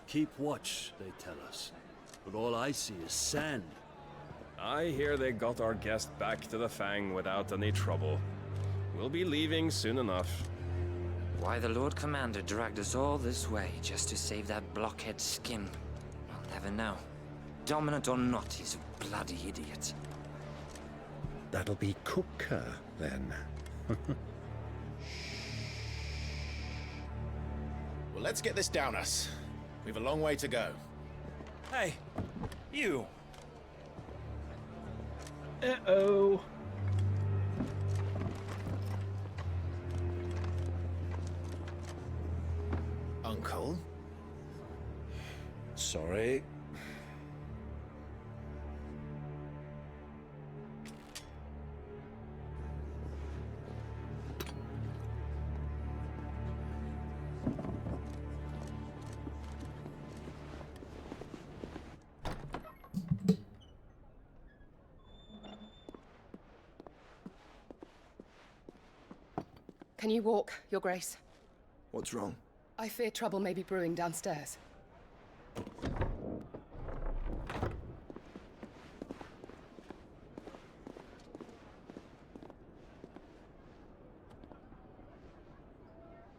Keep watch, they tell us. But all I see is sand. I hear they got our guest back to the Fang without any trouble. We'll be leaving soon enough. Why the Lord Commander dragged us all this way just to save that blockhead skin, I'll never know. Dominant or not, he's a bloody idiot. That'll be Kupka, then. Well, let's get this down us. We've a long way to go. Hey, you! Uh-oh. Uncle? Sorry. Can you walk, Your Grace? What's wrong? I fear trouble may be brewing downstairs.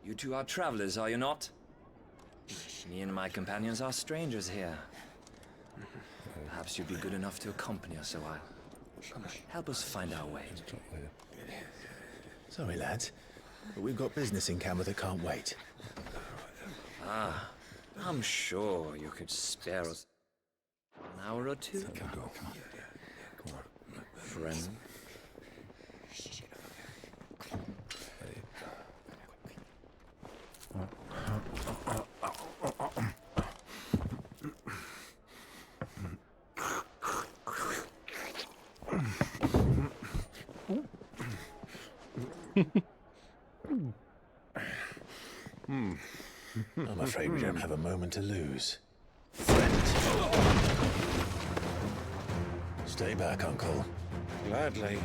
You two are travelers, are you not? Me and my companions are strangers here. Perhaps you'd be good enough to accompany us a while. Help us find our way. Sorry, lads, but we've got business in Camber that can't wait. Ah, I'm sure you could spare us an hour or two. Come on. Friend. I'm afraid we don't have a moment to lose. Stay back, Uncle. Gladly.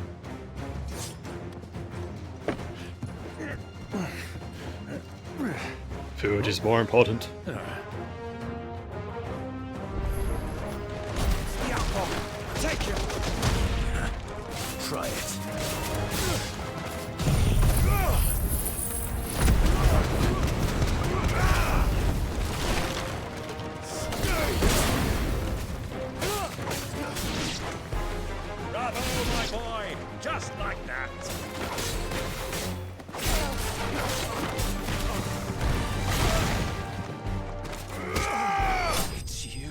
Food is more important. Take you! Try it. Bravo, my boy! Just like that! It's you.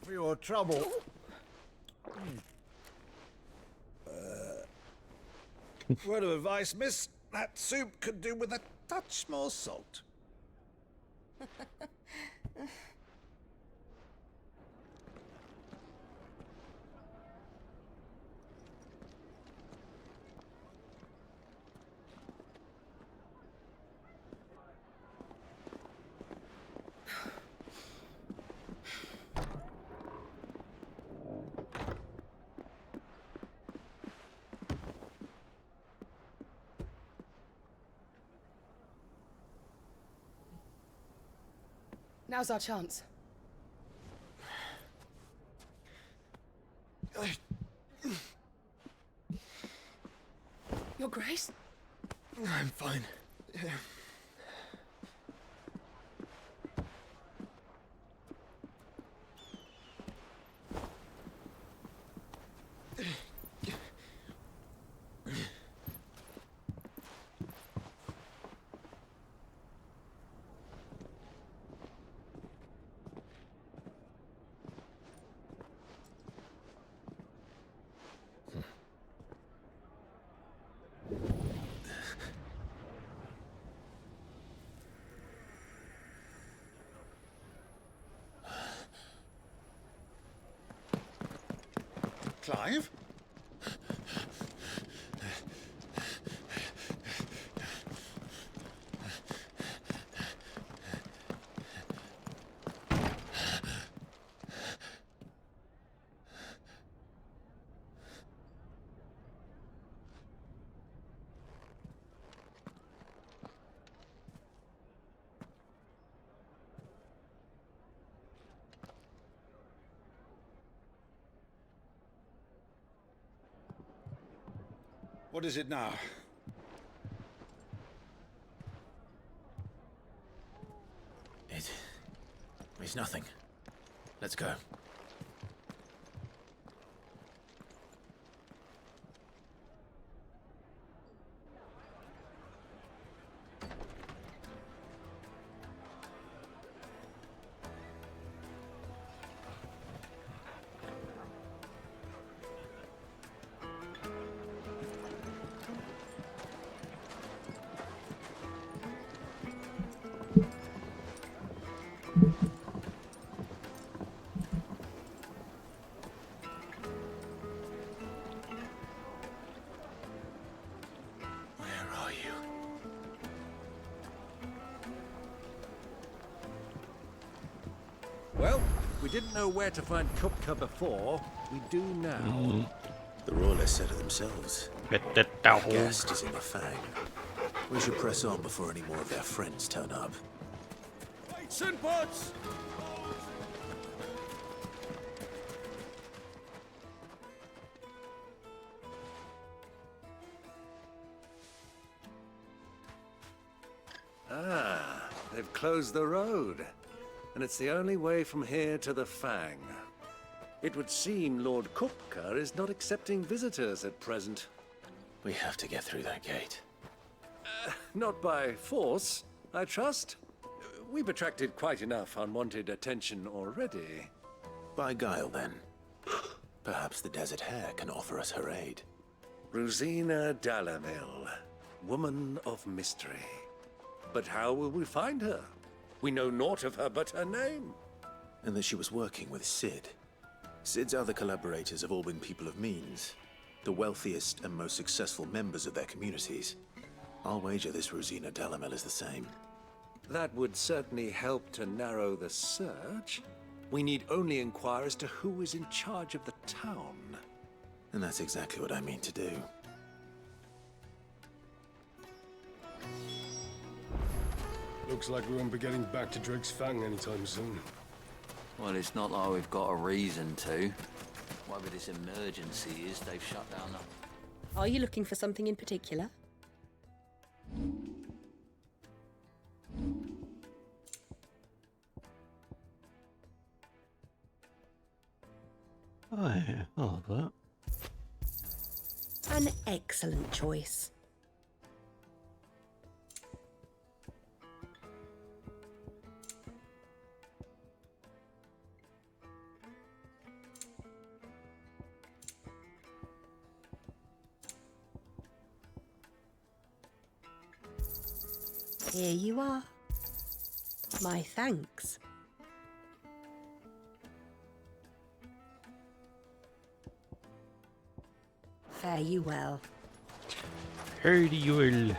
For your trouble. Word of advice, miss. That soup could do with a touch more salt. Now's our chance. Your Grace? I'm fine. Clive? What is it now? It's nothing. Let's go. Well, we didn't know where to find Kupka before. We do now. The Royalists said it themselves. Our guest is in the Fang. We should press on before any more of their friends turn up. Fights and butts! Ah, they've closed the road. And it's the only way from here to the Fang. It would seem Lord Kupka is not accepting visitors at present. We have to get through that gate. Not by force, I trust. we've attracted quite enough unwanted attention already. By guile, then. Perhaps the Desert Hare can offer us her aid. Rosina Dalamil, woman of mystery. But how will we find her? We know naught of her but her name. And that she was working with Cid. Cid's other collaborators have all been people of means, the wealthiest and most successful members of their communities. I'll wager this Rosina Dalamil is the same. That would certainly help to narrow the search. We need only inquire as to who is in charge of the town. And that's exactly what I mean to do. Looks like we won't be getting back to Drake's Fang anytime soon. Well, it's not like we've got a reason to. Whatever this emergency is, they've shut down the... Are you looking for something in particular? Oh, yeah. I love that. An excellent choice. Here you are. My thanks. Fare you well. Fare you well.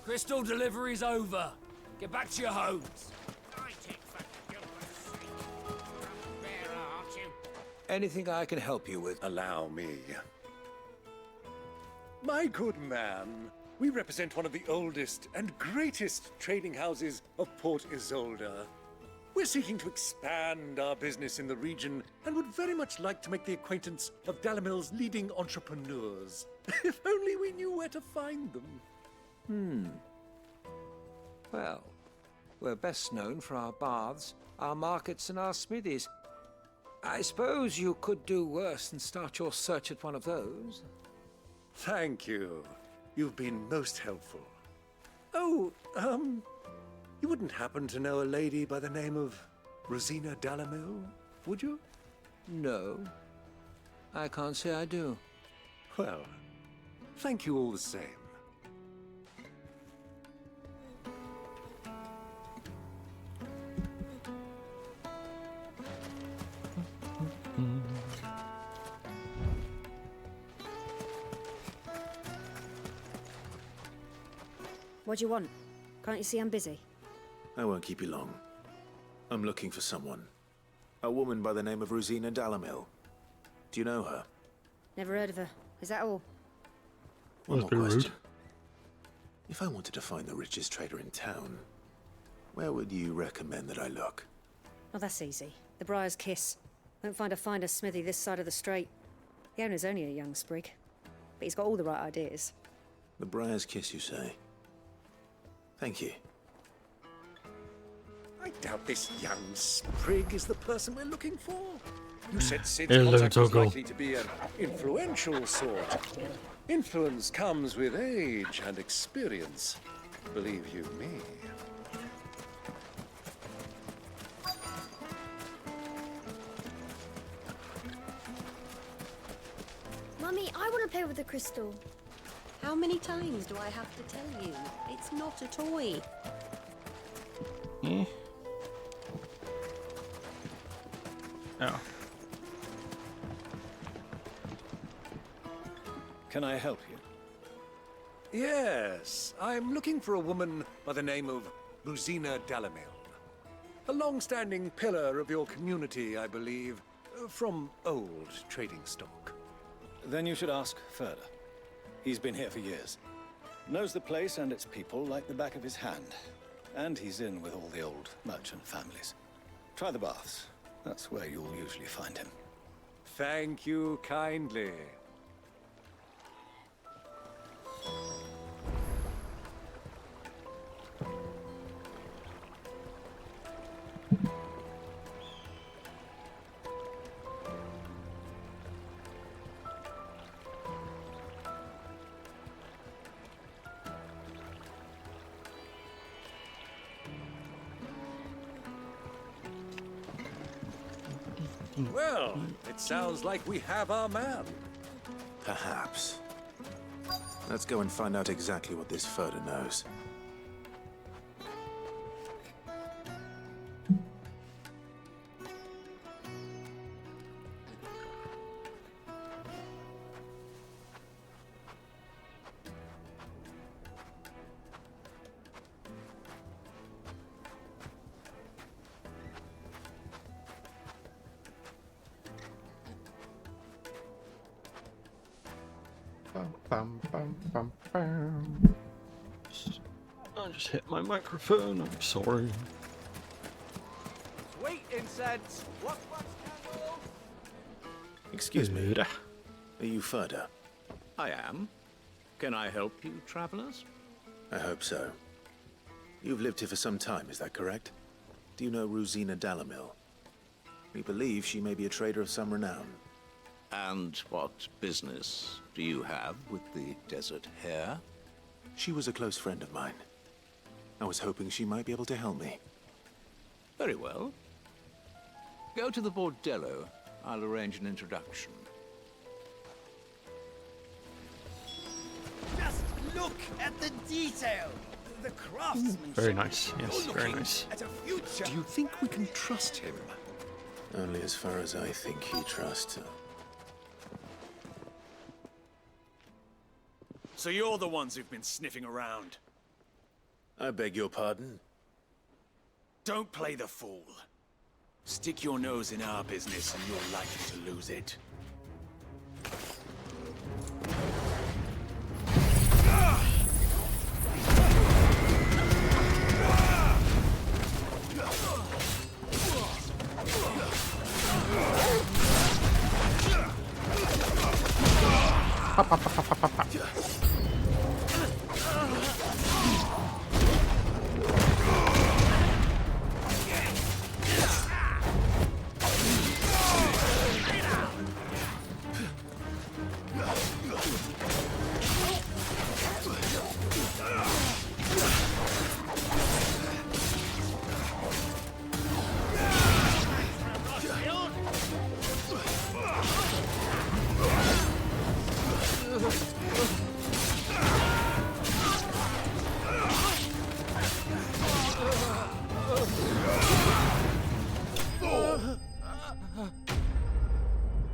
Crystal delivery's over. Get back to your homes. Anything I can help you with, allow me. My good man, we represent one of the oldest and greatest trading houses of Port Isolde. We're seeking to expand our business in the region and would very much like to make the acquaintance of Dalamil's leading entrepreneurs. If only we knew where to find them. Well, we're best known for our baths, our markets, and our smithies. I suppose you could do worse than start your search at one of those. Thank you. You've been most helpful. Oh, you wouldn't happen to know a lady by the name of Rosina Dalamil, would you? No. I can't say I do. Well, thank you all the same. What do you want? Can't you see I'm busy? I won't keep you long. I'm looking for someone. A woman by the name of Rosina Dalamil. Do you know her? Never heard of her. Is that all? One more question. If I wanted to find the richest trader in town, where would you recommend that I look? Oh, that's easy. The Briar's Kiss. Won't find a finer smithy this side of the strait. The owner's only a young sprig, but he's got all the right ideas. The Briar's Kiss, you say? Thank you. I doubt this young sprig is the person we're looking for. You said Cid's Hello, contact was Toggle. likely to be an influential sort. Influence comes with age and experience, believe you me. Mummy, I want to play with the crystal. How many times do I have to tell you? It's not a toy. Oh. Can I help you? Yes, I'm looking for a woman by the name of Rosina Dalamil. A long-standing pillar of your community, I believe, from old trading stock. Then you should ask further. He's been here for years. Knows the place and its people like the back of his hand. And he's in with all the old merchant families. Try the baths. That's where you'll usually find him. Thank you kindly. Well, it sounds like we have our man. Perhaps. Let's go and find out exactly what this Furder knows. I just hit my microphone. I'm sorry. Sweet incense. What? Excuse me. Are you Furder? I am. Can I help you, travelers? I hope so. You've lived here for some time, is that correct? Do you know Rosina Dalamil? We believe she may be a trader of some renown. And what business do you have with the Desert Hare? She was a close friend of mine. I was hoping she might be able to help me. Very well. Go to the Bordello. I'll arrange an introduction. Just look at the detail. The craftsmanship. Very nice. Yes, very nice. At a future. Do you think we can trust him? Only as far as I think he trusts her. So you're the ones who've been sniffing around. I beg your pardon? Don't play the fool. Stick your nose in our business and you're likely to lose it.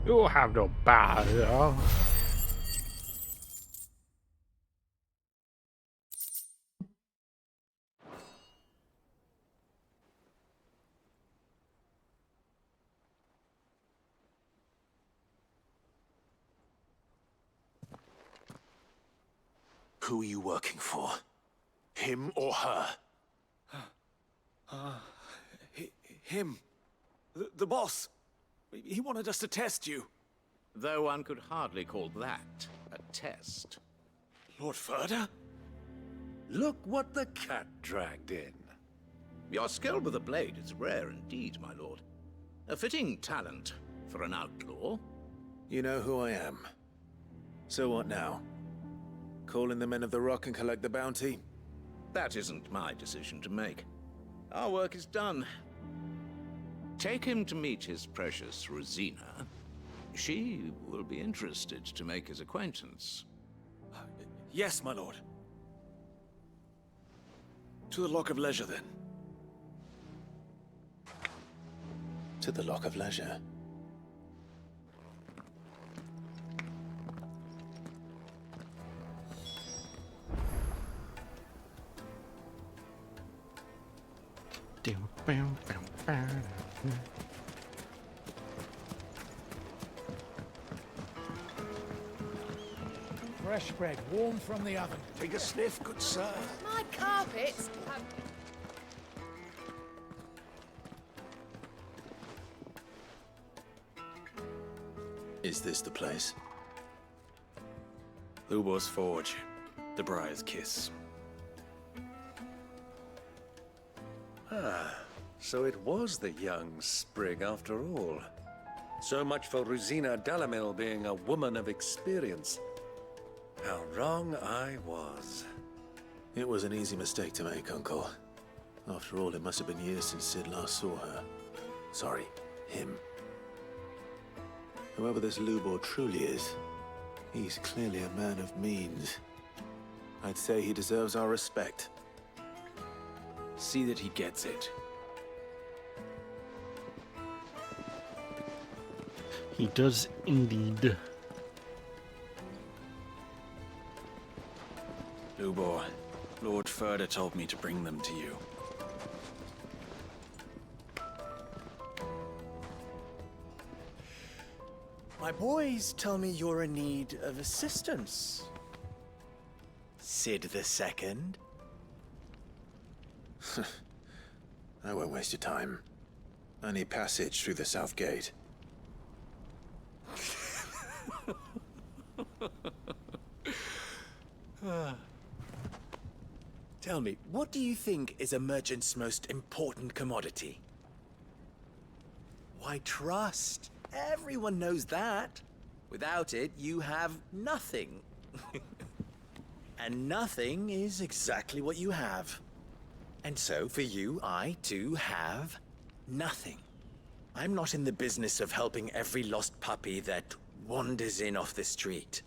You have no bother. Who are you working for? Him or her? Him. The boss. He wanted us to test you. Though one could hardly call that a test. Lord Furder? Look what the cat dragged in. Your skill with the blade is rare indeed, my lord. A fitting talent for an outlaw. You know who I am. So what now? Call in the Men of the Rock and collect the bounty? That isn't my decision to make. Our work is done. Take him to meet his precious Rosina. She will be interested to make his acquaintance. Yes, my lord. To the Lock of Leisure, then. To the Lock of Leisure. Fresh bread, warm from the oven. Take a sniff, good sir. My carpets have... Is this the place? Lubor's Forge. The Briar's Kiss. Ah, so it was the young sprig after all. So much for Rosina Dalamil being a woman of experience. How wrong I was. It was an easy mistake to make, Uncle. After all, it must have been years since Sid last saw her. Sorry, him. Whoever this Lubor truly is, he's clearly a man of means. I'd say he deserves our respect. See that he gets it. He does indeed. Lubor, Lord Furder told me to bring them to you. My boys tell me you're in need of assistance. Sid the Second. I won't waste your time. I need passage through the south gate. Tell me, what do you think is a merchant's most important commodity? Why, trust. Everyone knows that. Without it, you have nothing. And nothing is exactly what you have. And so, for you, I, too, have nothing. I'm not in the business of helping every lost puppy that wanders in off the street.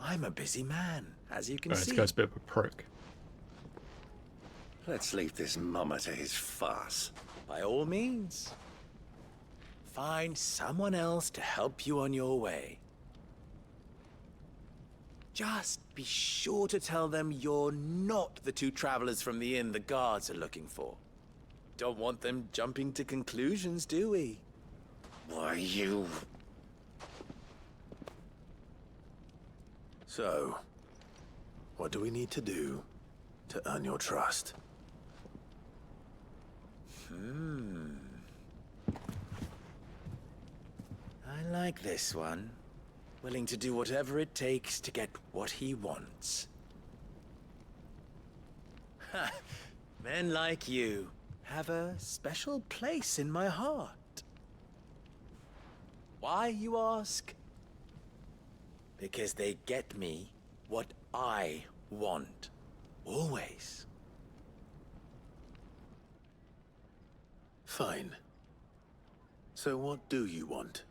I'm a busy man, as you can see. This guy's a bit of a prick. Let's leave this mummer to his farce. By all means. Find someone else to help you on your way. Just be sure to tell them you're not the two travelers from the inn the guards are looking for. Don't want them jumping to conclusions, do we? Why, you... So, what do we need to do to earn your trust? I like this one. Willing to do whatever it takes to get what he wants. Ha! Men like you have a special place in my heart. Why, you ask? Because they get me what I want. Always. Fine. So what do you want?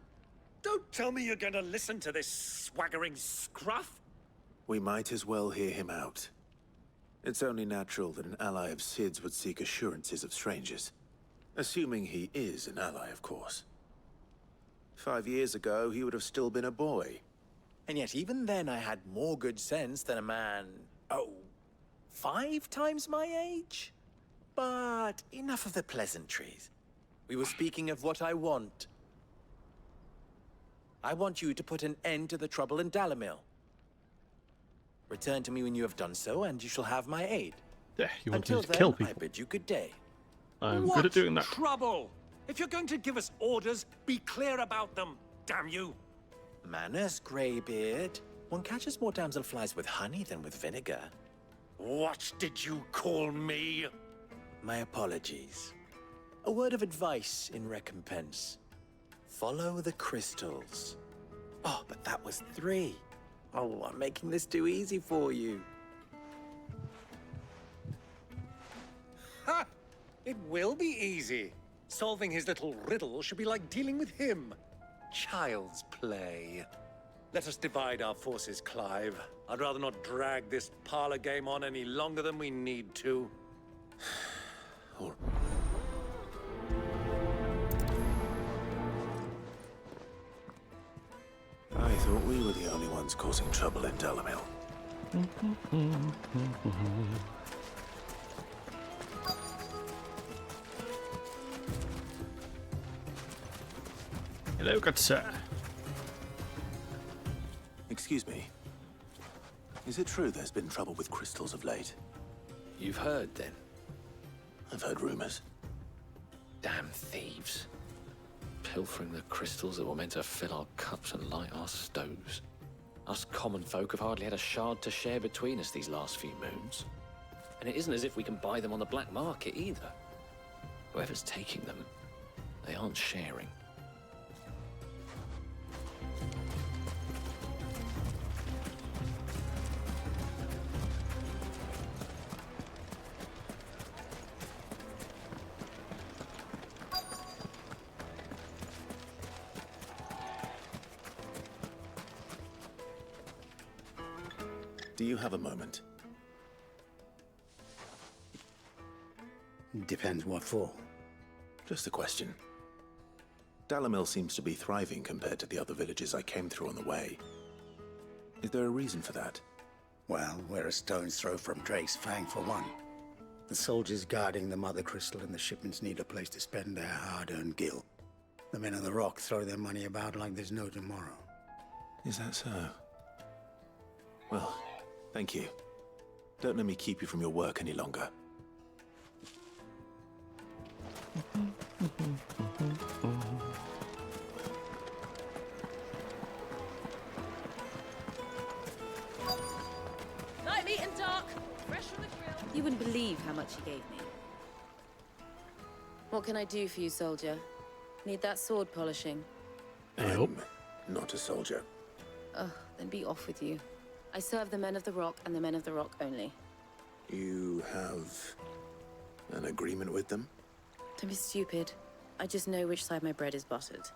Don't tell me you're going to listen to this swaggering scruff! We might as well hear him out. It's only natural that an ally of Sid's would seek assurances of strangers. Assuming he is an ally, of course. 5 years ago, he would have still been a boy. And yet even then I had more good sense than a man, 5 times my age? But enough of the pleasantries. We were speaking of what I want. I want you to put an end to the trouble in Dalamil. Return to me when you have done so, and you shall have my aid. Yeah, you want Until me to kill then, I people. bid you good day. I'm good at doing that. Trouble! If you're going to give us orders, be clear about them, damn you! Manners, Greybeard. One catches more damselflies with honey than with vinegar. What did you call me? My apologies. A word of advice in recompense. Follow the crystals. Oh, but that was 3. Oh, I'm making this too easy for you. Ha! It will be easy. Solving his little riddle should be like dealing with him. Child's play. Let us divide our forces, Clive. I'd rather not drag this parlor game on any longer than we need to. I thought we were the only ones causing trouble in Dalamil. Hello, good sir. Excuse me. Is it true there's been trouble with crystals of late? You've heard, then? I've heard rumors. Damn thieves. Pilfering the crystals that were meant to fill our cups and light our stoves. Us common folk have hardly had a shard to share between us these last few moons. And it isn't as if we can buy them on the black market either. Whoever's taking them, they aren't sharing. Do you have a moment? Depends what for. Just a question. Dalamil seems to be thriving compared to the other villages I came through on the way. Is there a reason for that? Well, we're a stone's throw from Drake's Fang for one. The soldiers guarding the Mother Crystal and the shipments need a place to spend their hard-earned gil. The men of the Rock throw their money about like there's no tomorrow. Is that so? Well, thank you. Don't let me keep you from your work any longer. Light, meat and dark. Fresh from the grill. You wouldn't believe how much he gave me. What can I do for you, soldier? Need that sword polishing? I'm not a soldier. Oh, then be off with you. I serve the men of the Rock and the men of the Rock only. You have an agreement with them? Don't be stupid. I just know which side my bread is buttered.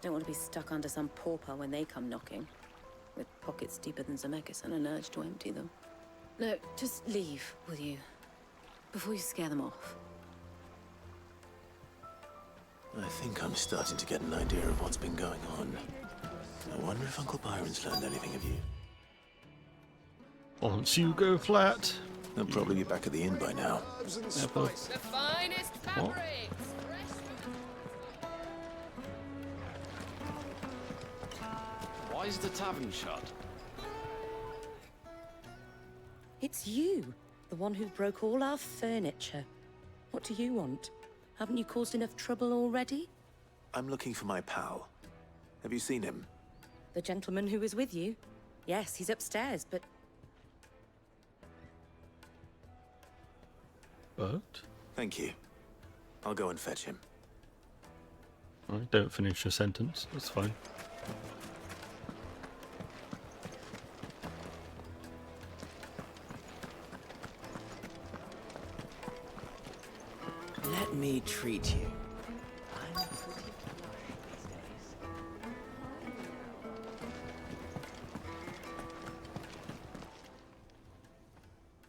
Don't want to be stuck under some pauper when they come knocking. With pockets deeper than Zemeckis and an urge to empty them. No, just leave, will you? Before you scare them off. I think I'm starting to get an idea of what's been going on. I wonder if Uncle Byron's learned anything of you. Once you go flat... They'll probably be back at the inn by now. The finest fabrics. Why is the tavern shut? It's you, the one who broke all our furniture. What do you want? Haven't you caused enough trouble already? I'm looking for my pal. Have you seen him? The gentleman who was with you? Yes, he's upstairs, but... But? Thank you. I'll go and fetch him. Alright, don't finish your sentence. That's fine. Let me treat you. I'm pretty flush these days.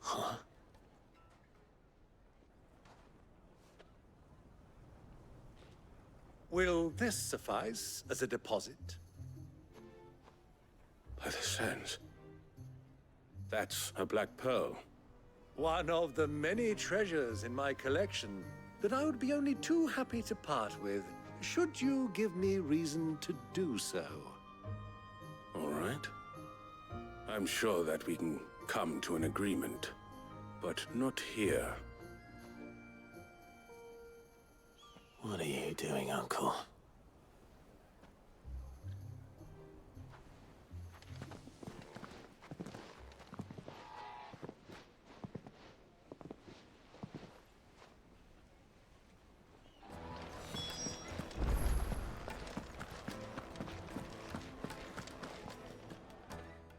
Huh? Will this suffice as a deposit? By the sands. That's a black pearl. One of the many treasures in my collection that I would be only too happy to part with, should you give me reason to do so. All right. I'm sure that we can come to an agreement, but not here. What are you doing, Uncle?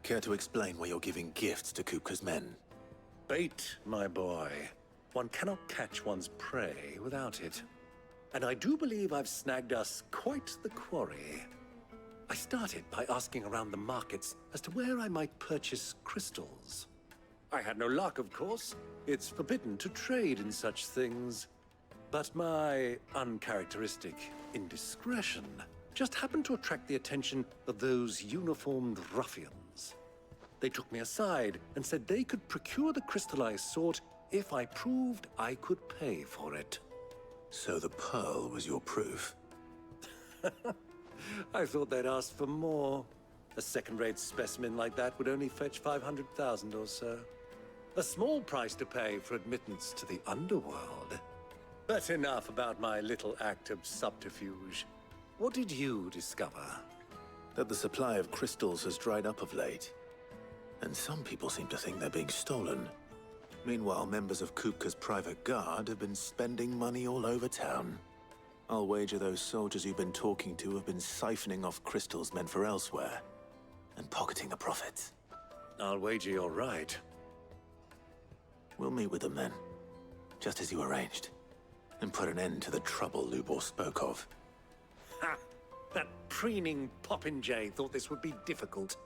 Care to explain why you're giving gifts to Kupka's men? Bait, my boy. One cannot catch one's prey without it. And I do believe I've snagged us quite the quarry. I started by asking around the markets as to where I might purchase crystals. I had no luck, of course. It's forbidden to trade in such things. But my uncharacteristic indiscretion just happened to attract the attention of those uniformed ruffians. They took me aside and said they could procure the crystal I sought if I proved I could pay for it. So the pearl was your proof? I thought they'd ask for more. A second-rate specimen like that would only fetch 500,000 or so. A small price to pay for admittance to the underworld. But enough about my little act of subterfuge. What did you discover? That the supply of crystals has dried up of late. And some people seem to think they're being stolen. Meanwhile, members of Kupka's private guard have been spending money all over town. I'll wager those soldiers you've been talking to have been siphoning off crystals meant for elsewhere, and pocketing the profits. I'll wager you're right. We'll meet with them then, just as you arranged, and put an end to the trouble Lubor spoke of. Ha! That preening popinjay thought this would be difficult.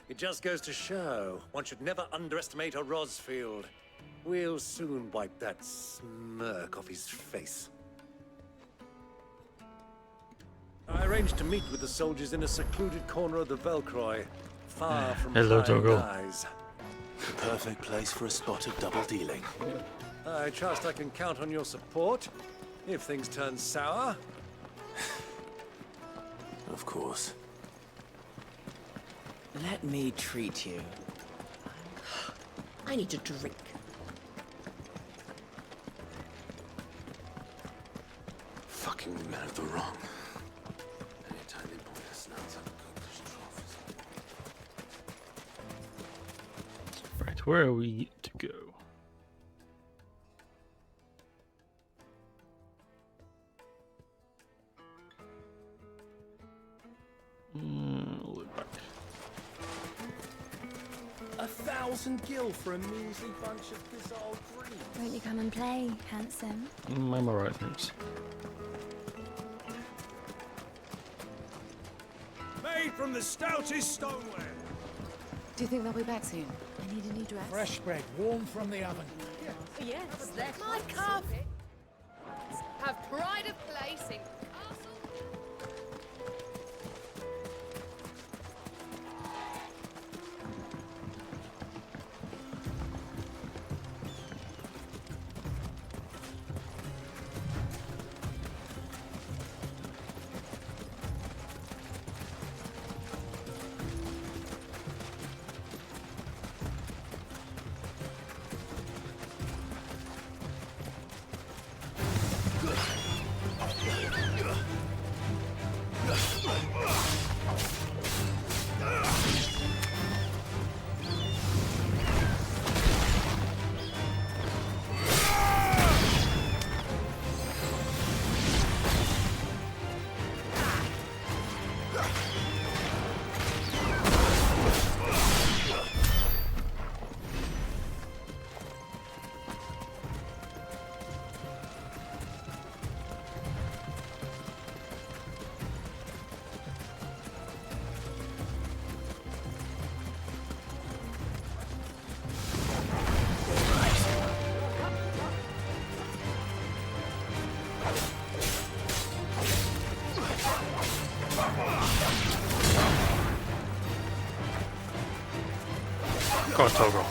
It just goes to show one should never underestimate a Rosfield. We'll soon wipe that smirk off his face. I arranged to meet with the soldiers in a secluded corner of the Velcroy, far from Hello, prying Doggo. eyes. The perfect place for a spot of double dealing. I trust I can count on your support if things turn sour. Of course. Let me treat you. I need a drink. Fucking men of the wrong. Anytime they point us nuts, I'll go push trophies. Right, where are we to go? Look back. 1,000 gil for a measly bunch of Gazal green. Won't you come and play, handsome? I'm alright, thanks. Made from the stoutest stoneware. Do you think they'll be back soon? I need a new dress. Fresh bread, warm from the oven. Yes, they're my cup. Have pride of place in castle. Go on, Togo.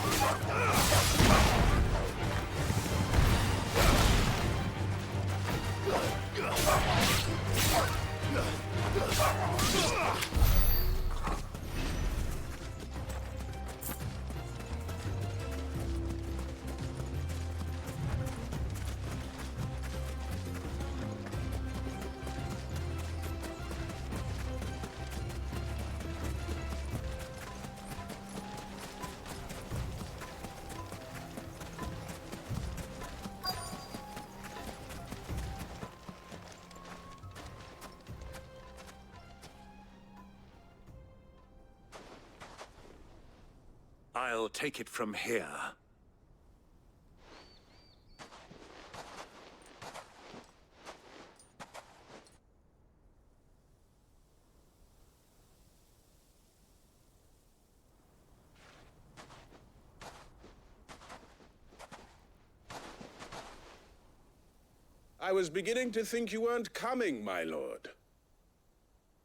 I'll take it from here. I was beginning to think you weren't coming, my lord.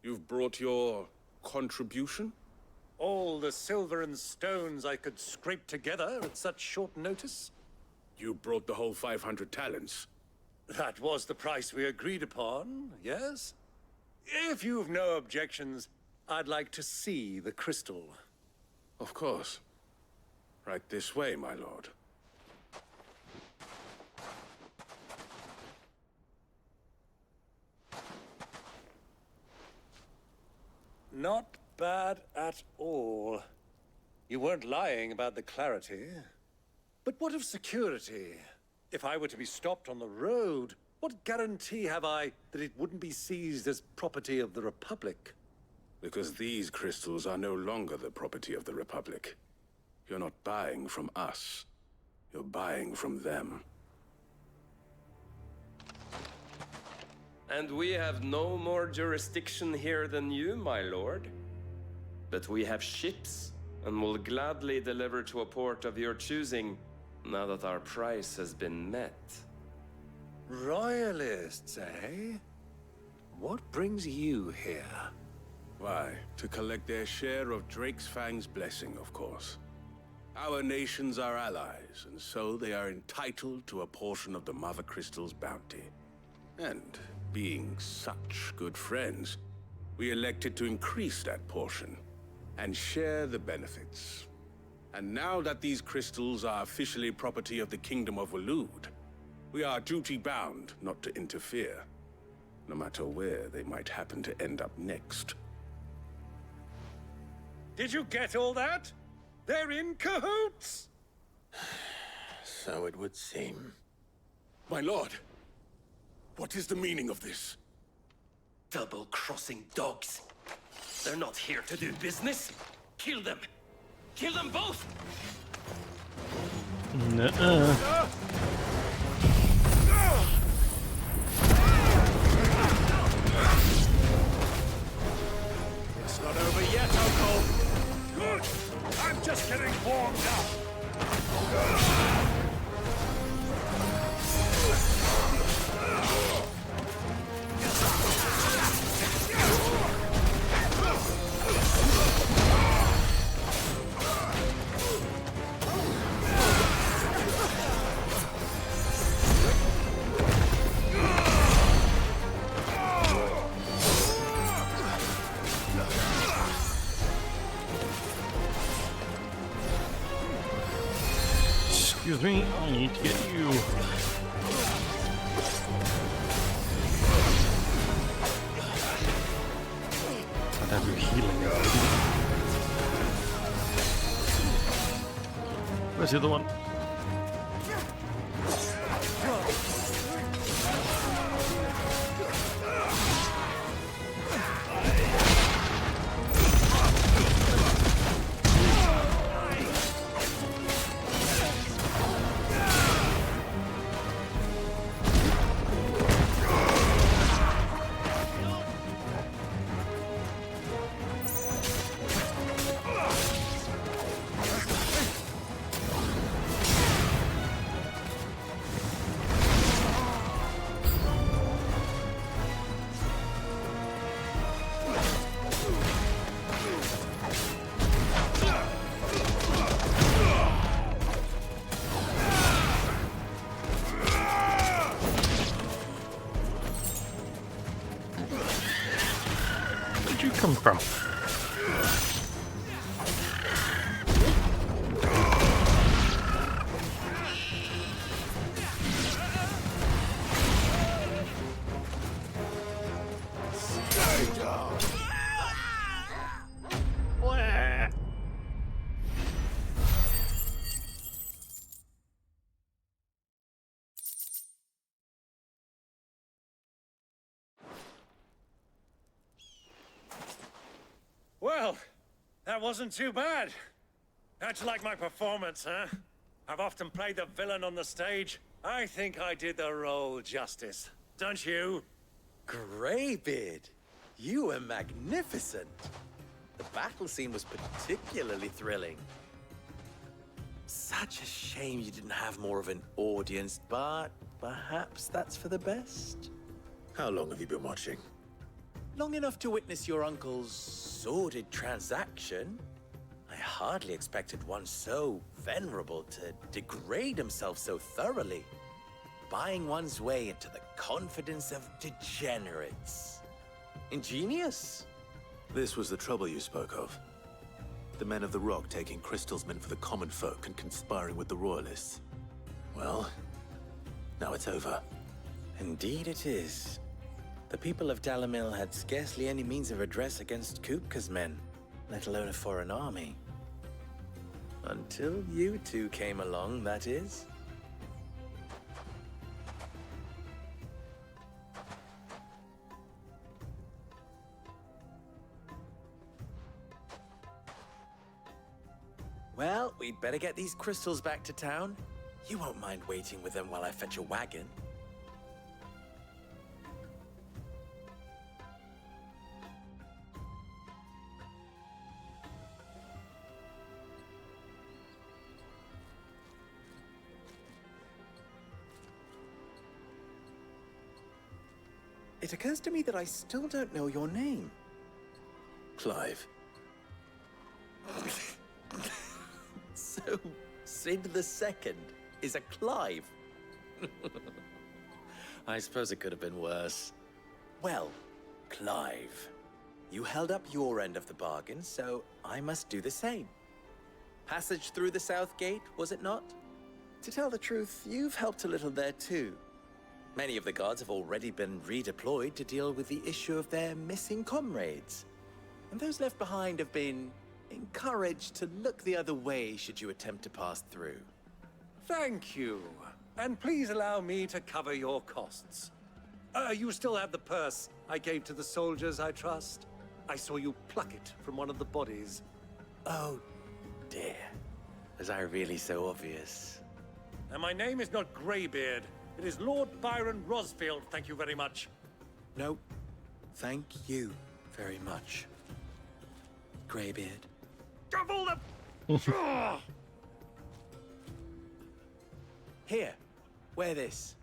You've brought your contribution? All the silver and stones I could scrape together at such short notice? You brought the whole 500 talents. That was the price we agreed upon, yes? If you've no objections, I'd like to see the crystal. Of course. Right this way, my lord. Not bad at all. You weren't lying about the clarity. But what of security? If I were to be stopped on the road, what guarantee have I that it wouldn't be seized as property of the Republic? Because these crystals are no longer the property of the Republic. You're not buying from us. You're buying from them. And we have no more jurisdiction here than you, my lord. But we have ships and will gladly deliver to a port of your choosing, now that our price has been met. Royalists, eh? What brings you here? Why, to collect their share of Drake's Fang's blessing, of course. Our nations are allies, and so they are entitled to a portion of the Mother Crystal's bounty. And being such good friends, we elected to increase that portion and share the benefits. And now that these crystals are officially property of the Kingdom of Waloed, we are duty-bound not to interfere, no matter where they might happen to end up next. Did you get all that? They're in cahoots! So it would seem. My lord, what is the meaning of this? Double-crossing dogs. They're not here to do business. Kill them. Kill them both! Nuh-uh. It's not over yet, Uncle. Good. I'm just getting warmed up. Excuse me, I need to get you. I'd have you healing. Where's the other one? Where'd you come from? Well, that wasn't too bad. How'd you like my performance, huh? I've often played the villain on the stage. I think I did the role justice. Don't you? Greybeard, you were magnificent. The battle scene was particularly thrilling. Such a shame you didn't have more of an audience, but perhaps that's for the best. How long have you been watching? Long enough to witness your uncle's sordid transaction. I hardly expected one so venerable to degrade himself so thoroughly. Buying one's way into the confidence of degenerates. Ingenious. This was the trouble you spoke of. The men of the Rock taking crystals meant for the common folk and conspiring with the Royalists. Well, now it's over. Indeed it is. The people of Dalamil had scarcely any means of redress against Kupka's men, let alone a foreign army. Until you two came along, that is. Well, we'd better get these crystals back to town. You won't mind waiting with them while I fetch a wagon. it occurs to me that I still don't know your name. Clive. So, Sid the Second is a Clive. I suppose it could have been worse. Well, Clive, you held up your end of the bargain, so I must do the same. Passage through the South Gate, was it not? To tell the truth, you've helped a little there too. Many of the guards have already been redeployed to deal with the issue of their missing comrades. And those left behind have been encouraged to look the other way should you attempt to pass through. Thank you. And please allow me to cover your costs. You still have the purse I gave to the soldiers, I trust? I saw you pluck it from one of the bodies. Oh, dear. Was I really so obvious? And my name is not Greybeard. It is Lord Byron Rosfield, thank you very much. No, thank you very much, Greybeard. Double the... Here, wear this.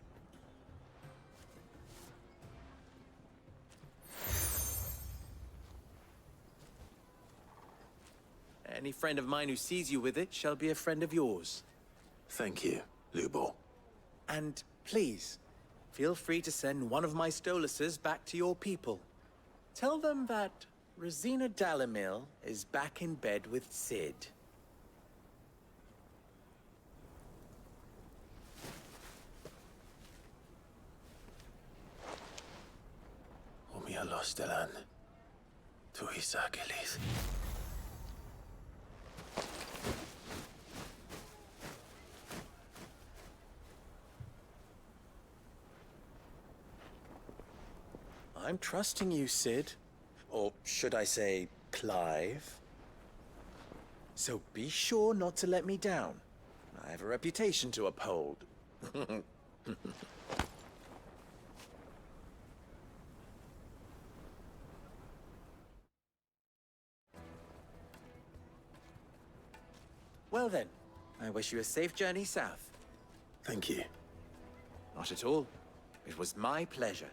Any friend of mine who sees you with it shall be a friend of yours. Thank you, Lubor. And please, feel free to send one of my Stoluses back to your people. Tell them that Rosina Dalimil is back in bed with Sid. Umialos Delan. Tuisakelis. I'm trusting you, Sid. Or should I say, Clive? So be sure not to let me down. I have a reputation to uphold. Well then, I wish you a safe journey south. Thank you. Not at all. It was my pleasure.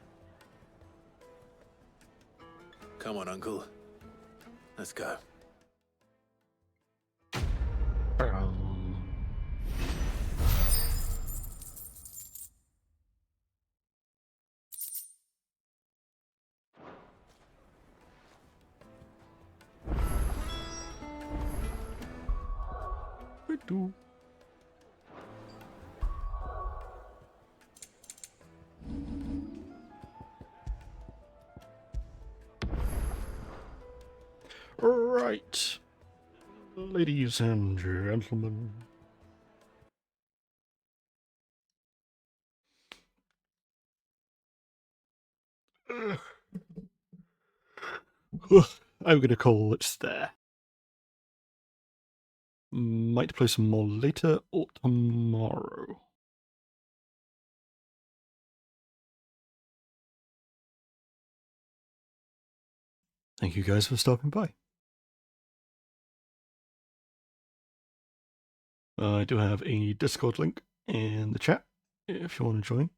Come on, Uncle. Let's go. Do. Right, ladies and gentlemen. I'm gonna call it there. Might play some more later or tomorrow. Thank you guys for stopping by. I do have a Discord link in the chat if you want to join.